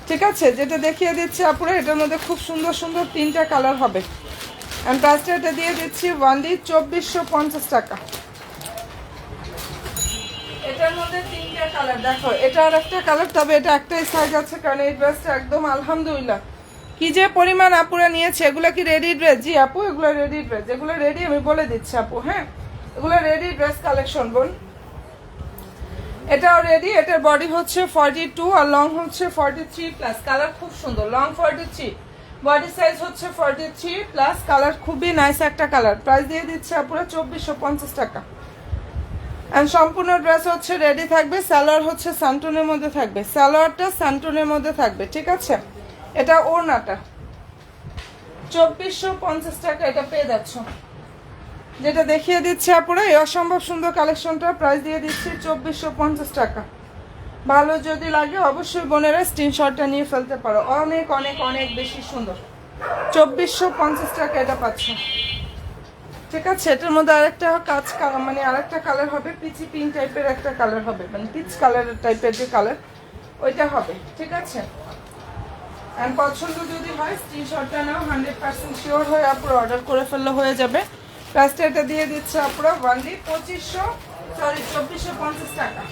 ঠিক আছে। যেটা দেখিয়ে দিচ্ছি আপুরা এটার মধ্যে খুব সুন্দর সুন্দর 3টা কালার হবে। এন্ড প্রাইসটা এটা দিয়ে দিচ্ছি অনলি 2450 টাকা। এটার মধ্যে তিনটা কালার দেখো, এটা আর একটা কালার, তবে এটা একটাই সাইজ আছে কারণ এই ড্রেসটা একদম আলহামদুলিল্লাহ কি যে পরিমাণ আপুরা নিয়েছে। এগুলো কি রেডি ড্রেস? জি আপু, এগুলো রেডি ড্রেস, এগুলো রেডি, আমি বলে দিচ্ছি আপু। হ্যাঁ, এগুলো রেডি ড্রেস কালেকশন বোন। এটাও রেডি, এটার বডি হচ্ছে 42 আর লং হচ্ছে 43 প্লাস। কালার খুব সুন্দর, লং 43, বডি সাইজ হচ্ছে 43 প্লাস। কালার খুবই নাইস একটা কালার। প্রাইস দিয়ে দিচ্ছে আপুরা 2450 টাকা। এন্ড সম্পূর্ণ ড্রেস হচ্ছে রেডি থাকবে। সালোয়ার হচ্ছে সান্টনের মধ্যে থাকবে, সালোয়ারটা সান্টনের মধ্যে থাকবে, ঠিক আছে। এটা ওড়নাটা 2450 টাকা এটা পেয়ে যাচ্ছ। যেটা দেখিয়ে দিচ্ছে আপুরা এই অসম্ভব সুন্দর কালেকশনটা প্রাইস দিয়ে দিচ্ছি 2450 টাকা। ভালো যদি লাগে অবশ্যই বোনেরা স্ক্রিনশটটা নিয়ে ফেলতে পারো। অনেক অনেক অনেক বেশি সুন্দর, 2450 টাকা এটা পাচ্ছ, ঠিক আছে। এটার মধ্যে আরেকটা কাজ মানে আরেকটা কালার হবে, পিচি পিঙ্ক টাইপের একটা কালার হবে, মানে পিচ কালারের টাইপের যে কালার ওইটা হবে, ঠিক আছে। অ্যান্ড পছন্দ যদি হয় স্ক্রিনশটটা নাও, 100% শিওর হয়ে আপুরা অর্ডার করে ফেললে হয়ে যাবে। প্রাইসটা এটা দিয়ে দিচ্ছে আপুরা অনলি 2450 টাকা।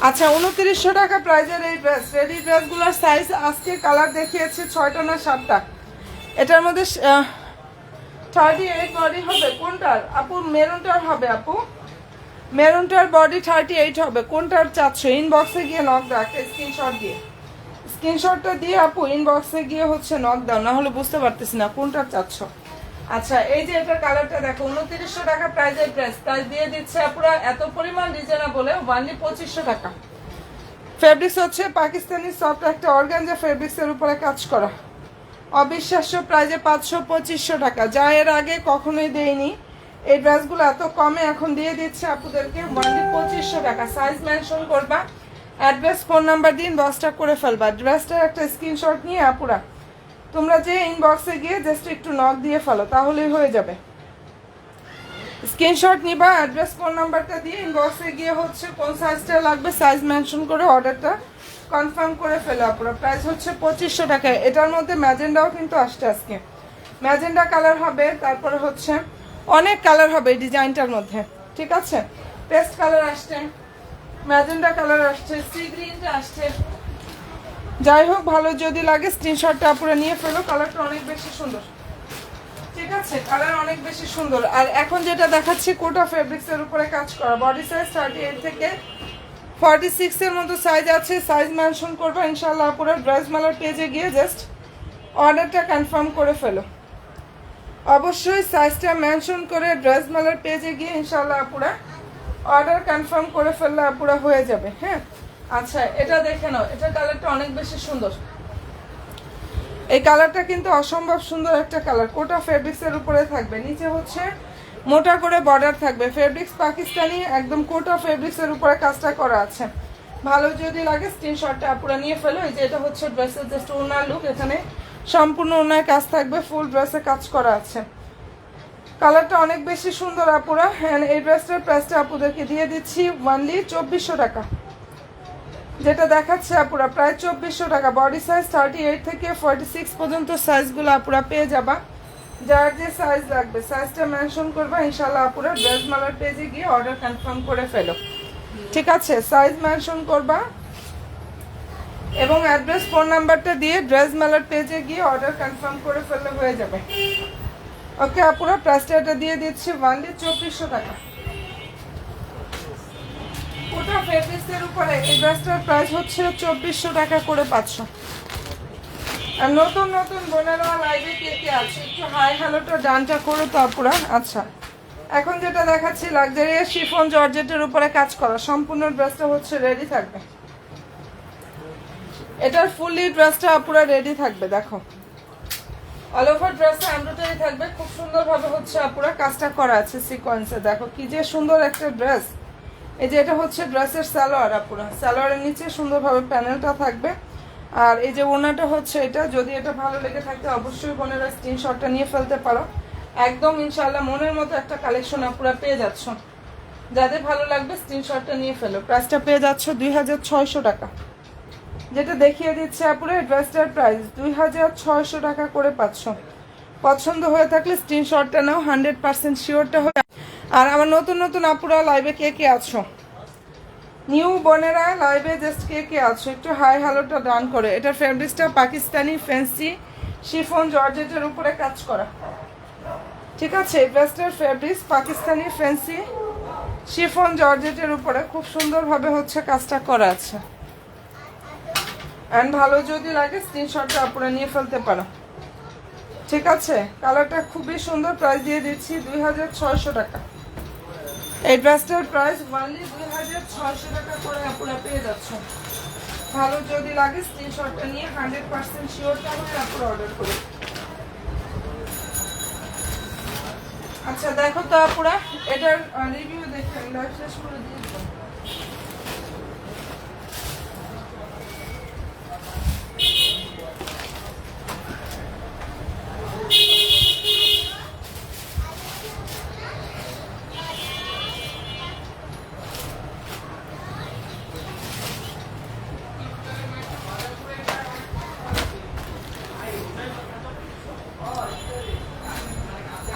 আচ্ছা 2900 টাকা প্রাইজের এই ড্রেস। রেডি ড্রেসগুলোর সাইজ আজকে কালার দেখিয়েছে 6টা না 7টা। এটার মধ্যে 38 বডি হবে কোনটার আপু? মেরুনটার হবে আপু, মেরুনটার বডি 38 হবে। কোনটার চাচ্ছ? ইনবক্সে গিয়ে নক দাও, একটা স্ক্রিনশট দিয়ে, স্ক্রিনশটটা দিয়ে আপু ইনবক্সে গিয়ে হচ্ছে নক দাও, না হলে বুঝতে পারতেছি না কোনটার চাচ্ছ। আচ্ছা এই যে এটা কালারটা দেখো, 2900 টাকা প্রাইজের ড্রেস। প্রাইস দিয়ে দিচ্ছে আপুরা এত পরিমাণ রিজনেবলে অনলি 2500 টাকা। ফেব্রিক্স হচ্ছে পাকিস্তানি সফট একটা অর্গানজা ফেব্রিক্সের উপরে কাজ করা, অবিশ্বাস্য প্রাইজে 500-2500 টাকা। যা এর আগে কখনোই দেয়নি এই ড্রেসগুলো এত কমে, এখন দিয়ে দিচ্ছে আপুদেরকে অনলি 2500 টাকা। সাইজ মেনশন করবা, অ্যাড্রেস ফোন নাম্বার দিন বক্সটা করে ফেলবা। ড্রেসটার একটা স্ক্রিনশট নিয়ে আপুরা তোমরা যে ইনবক্সে গিয়ে জাস্ট একটু নক দিয়ে ফেলো, তাহলেই হয়ে যাবে। স্ক্রিনশট নিবা, অ্যাড্রেস ফোন নাম্বারটা দিয়ে ইনবক্সে গিয়ে হচ্ছে কোন সাইজটা লাগবে সাইজ মেনশন করে অর্ডারটা কনফার্ম করে ফেলো আপুরা। প্রাইস হচ্ছে 2500 টাকা। এটার মধ্যে ম্যাজেন্ডাও কিন্তু আসছে আজকে, ম্যাজেন্ডা কালার হবে, তারপরে হচ্ছে অনেক কালার হবে এই ডিজাইনটার মধ্যে, ঠিক আছে। পেস্ট কালার আসছে, ম্যাজেন্ডা কালার আসছে, সি গ্রিনটা আসছে। যাই হোক ভালো যদি লাগে স্ক্রিনশটটা আপুরা নিয়ে ফেলো। কালারটা অনেক বেশি সুন্দর, ঠিক আছে, কালার অনেক বেশি সুন্দর। আর এখন যেটা দেখাচ্ছি কোটা ফেব্রিক্সের উপরে কাজ করা, বডি সাইজ 38 থেকে 46 এর মতো সাইজ আছে। সাইজ মেনশন করবো ইনশাল্লাহ আপুরা। ড্রেস মেলার পেজে গিয়ে জাস্ট অর্ডারটা কনফার্ম করে ফেলো, অবশ্যই সাইজটা মেনশন করে ড্রেস মেলার পেজে গিয়ে ইনশাল্লাহ আপুরা অর্ডার কনফার্ম করে ফেললে আপুরা হয়ে যাবে। হ্যাঁ আচ্ছা এটা দেখে নাও, এটা কালারটা অনেক বেশি সুন্দর। এই কালারটা কিন্তু অসম্ভব সুন্দর একটা কালার। কোটা ফেব্রিক্সের উপরে থাকবে, নিচে হচ্ছে মোটা করে বর্ডার থাকবে। ফেব্রিক্স পাকিস্তানি একদম কোটা ফেব্রিক্সের উপরে কাজটা করা আছে। ভালো যদি লাগে স্ক্রিনশটটা আপুরা নিয়ে ফেলো। এই যে এটা হচ্ছে ড্রেসের জাস্ট ওনার লুক, এখানে সম্পূর্ণ ওনার কাজ থাকবে, ফুল ড্রেসে কাজ করা আছে। কালারটা অনেক বেশি সুন্দর আপুরা। হ্যাঁ এই ড্রেসটার প্রাইসটা আপুদেরকে দিয়ে দিচ্ছি অনলি 2400 টাকা। যেটা দেখাচ্ছে আপুরা প্রায় 2400 টাকা। বডি সাইজ 38 থেকে 46 পর্যন্ত সাইজগুলো আপুরা পেয়ে যাবা। যার যে সাইজ লাগবে সাইজটা মেনশন করবা ইনশাল্লাহ আপুরা। ড্রেস মালার পেজে গিয়ে অর্ডার কনফার্ম করে ফেলো, ঠিক আছে। সাইজ মেনশন করবা এবং অ্যাড্রেস ফোন নাম্বারটা দিয়ে ড্রেস মালার পেজে গিয়ে অর্ডার কনফার্ম করে ফেললে হয়ে যাবে। ওকে আপুরা, প্রাইসটা এটা দিয়ে দিচ্ছি অনলি 2400 টাকা। কোটা ফেব্রিক্সের উপরে এই ড্রেসটার প্রাইস হচ্ছে 2400 টাকা করে পাচ্ছ। আর নতুন নতুন বোনেরা লাইভে কে কে আছে একটু হাই হ্যালোটা ডানটা করো তো আপুরা। আচ্ছা এখন যেটা দেখাচ্ছি লাক্সারিয়াস শিফন জর্জেটের উপরে কাজ করা, সম্পূর্ণ ড্রেসটা হচ্ছে রেডি থাকবে। এটার ফুললি ড্রেসটা আপুরা রেডি থাকবে। দেখো অল ওভার ড্রেসটা এমব্রয়ডারি থাকবে, খুব সুন্দরভাবে হচ্ছে আপুরা কাজটা করা আছে সিকোয়েন্সে। দেখো কি যে সুন্দর একটা ড্রেস। এই যে এটা হচ্ছে ড্রেসের সালোয়ার আপুরা, সালোয়ারের নিচে সুন্দরভাবে প্যানেলটা থাকবে। আর এই যে ওনাটা হচ্ছে এটা, যদি এটা ভালো লেগে থাকে অবশ্যই বোনেরা স্ক্রিনশটটা নিয়ে ফেলতে পারো। একদম ইনশাআল্লাহ মনের মতো একটা কালেকশন আপুরা পেয়ে যাচ্ছ। যাদের ভালো লাগবে স্ক্রিনশটটা নিয়ে ফেলো। প্রাইসটা পেয়ে যাচ্ছ 2600 টাকা। যেটা দেখিয়ে দিচ্ছে আপুরা ড্রেসটার প্রাইস 2600 টাকা করে পাচ্ছ। পছন্দ হয়ে থাকলে স্ক্রিনশটটা নাও, 100% শিওরটা হয়ে। আর আমার নতুন নতুন আপুরা লাইভে কে কে আছো নিউ বোনেরা লাইভে জাস্ট কে কে আছো একটু হাই হ্যালোটা ডান করে। এটার ফেব্রিক্সটা পাকিস্তানি ফ্যান্সি শিফন জর্জেটের উপরে কাজ করা, ঠিক আছে। এই ড্রেসটার ফেব্রিক্স পাকিস্তানি ফ্যান্সি শিফন জর্জেটের উপরে খুব সুন্দরভাবে হচ্ছে কাজটা করা আছে। অ্যান্ড ভালো যদি লাগে স্ক্রিনশটটা আপনারা নিয়ে ফেলতে পারো, ঠিক আছে। কালারটা খুবই সুন্দর, প্রাইস দিয়ে দিচ্ছি 2600 টাকা। এই ড্রেসটার প্রাইস অনলি 2600 টাকা করে আপনারা পেয়ে যাচ্ছে। ভালো যদি লাগে স্ক্রিনশটটা নিয়ে 100% শিওরটা হয়ে আপনারা অর্ডার করুন। আচ্ছা দেখো তো আপুরা, এটার রিভিউ দেখেন, লাইভ শেষ করে দিয়ে দিলাম।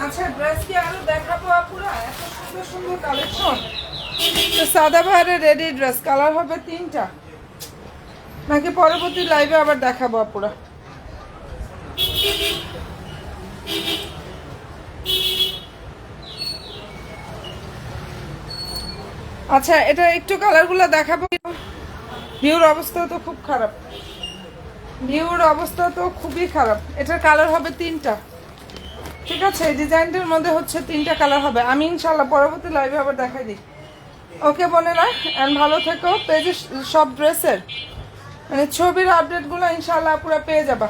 আচ্ছা ড্রেস কি আরো দেখাবো আপুরা? এত সুন্দর সুন্দর কালেকশন। সাদাবাহারের রেডি ড্রেস কালার হবে 3টা, নাকি পরবর্তী লাইভে আবার দেখাবো আপুরা? আচ্ছা এটা একটু কালারগুলো দেখাবো। ভিউর অবস্থা তো খুব খারাপ, ভিউর অবস্থা তো খুবই খারাপ। এটার কালার হবে 3টা, ঠিক আছে। এই ডিজাইনটার মধ্যে হচ্ছে 3টা কালার হবে। আমি ইনশাল্লাহ পরবর্তী লাইভে আবার দেখাই দিই। ওকে বোনেরা, অ্যান্ড ভালো থেকো। পেজে সব ড্রেসের মানে ছবির আপডেটগুলো ইনশাল্লাহ পুরো পেয়ে যাবা।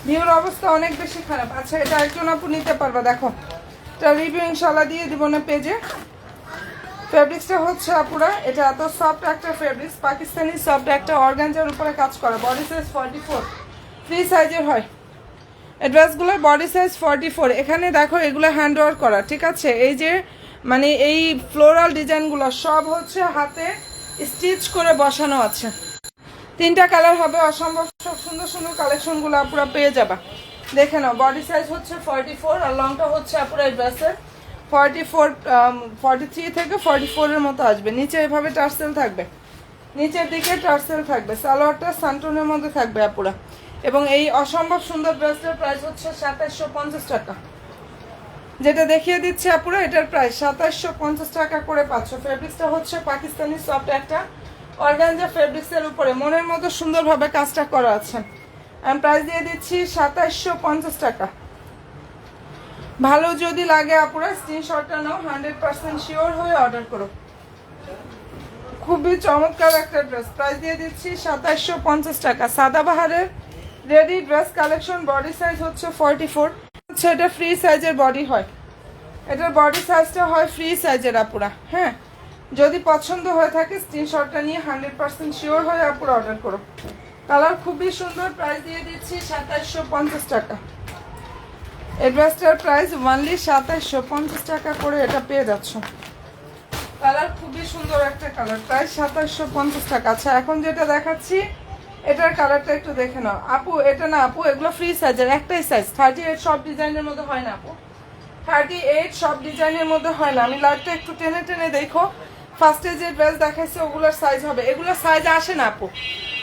ভিউর অবস্থা অনেক বেশি খারাপ। আচ্ছা এটা একজন আপু নিতে পারবা, দেখো এটা রিভিউ ইনশাল্লাহ দিয়ে দিব না পেজে। ফেব্রিক্সটা হচ্ছে আপুরা এটা এত সফট একটা ফেব্রিক্স, পাকিস্তানি সফট একটা অর্গানজার উপরে কাজ করা। বডি সাইজ 44, ফ্রি সাইজের হয় এই ড্রেসগুলোর। Body size 44। এখানে দেখো এগুলো হ্যান্ড ওয়ার্ক করা, ঠিক আছে। এই যে মানে এই ফ্লোরাল ডিজাইনগুলো সব হচ্ছে হাতে স্টিচ করে বসানো আছে। 3টা কালার হবে, অসম্ভব সব সুন্দর সুন্দর কালেকশনগুলো আপুরা পেয়ে যাবা। দেখে নাও বডি সাইজ হচ্ছে 44 আর লংটা হচ্ছে আপুরা এই ড্রেসের 43 থেকে 44 এর মতো আসবে। নিচে এভাবে টার্সেল থাকবে, নিচের দিকে টার্সেল থাকবে। সালোয়ারটা সান্টনের মধ্যে থাকবে আপুরা। এবং এই অসম্ভব সুন্দর ড্রেসটার প্রাইস হচ্ছে 2750 টাকা। যেটা দেখিয়ে দিচ্ছে আপুরা এটার প্রাইস 2750 টাকা করে পাচ্ছ। ফেব্রিক্সটা হচ্ছে পাকিস্তানি সফট একটা অর্গানজা ফেব্রিক্সের উপরে মনের মতো সুন্দরভাবে কাজটা করা আছে। আমি প্রাইস দিয়ে দিচ্ছি 2750 টাকা। ভালো যদি লাগে আপুরা স্ক্রিনশটটা নাও, 100% শিওর হয়ে অর্ডার করো। খুবই চমৎকার একটা ড্রেস, প্রাইস দিয়ে দিচ্ছি 2750 টাকা। সাদাবাহারের ready dress collection. Body size হচ্ছে 44, হচ্ছে এটা ফ্রি সাইজের বডি হয়। এটার বডি সাইজটা হয় ফ্রি সাইজের আপুরা। হ্যাঁ যদি পছন্দ হয়ে থাকে স্ক্রিনশটটা নিয়ে 100% শিওর হয়ে আপুরা অর্ডার করো। কালার খুবই সুন্দর, প্রাইস দিয়ে দিচ্ছি 2750 টাকা। এই ড্রেসটার প্রাইস অনলি 2750 টাকা করে এটা পেয়ে যাচ্ছ। কালার খুবই সুন্দর একটা কালার, প্রাইস 2750 টাকা। আচ্ছা এখন যেটা দেখাচ্ছি এটার কালারটা একটু দেখে নাও আপু। এটা না আপু, এগুলো ফ্রি সাইজের, একটাই সাইজ। 38 সব ডিজাইনের মধ্যে হয় না আপু, 38 সব ডিজাইনের মধ্যে হয় না। আমি লাইটটা একটু টেনে টেনে দেখো। ফার্স্টে যে ড্রেস দেখাইছে ওগুলোর সাইজ হবে, এগুলোর সাইজ আসে না আপু।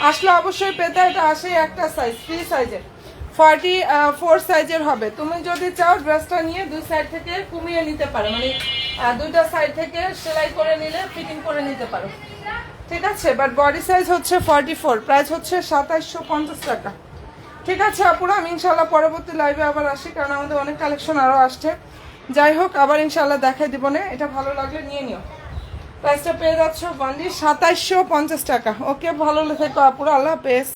আসলে অবশ্যই পেতে, এটা আসে একটা সাইজ ফ্রি সাইজের, 44 সাইজের হবে। তুমি যদি চাও ড্রেসটা নিয়ে দুই সাইড থেকে কমিয়ে নিতে পারো, মানে দুইটা সাইড থেকে সেলাই করে নিলে ফিটিং করে নিতে পারো, ঠিক আছে। বাট বডি সাইজ হচ্ছে 44, প্রাইস হচ্ছে 2750 টাকা, ঠিক আছে আপুরা। আমি ইনশাল্লাহ পরবর্তী লাইভে আবার আসি, কারণ আমাদের অনেক কালেকশন আরও আসছে। যাই হোক আবার ইনশাল্লাহ দেখাই দিব না। এটা ভালো লাগলে নিয়ে নিও। প্রাইসটা পেয়ে যাচ্ছ অনলি 2750 টাকা। ওকে ভালো থেকো আপুরা, আল্লাহ হাফেজ।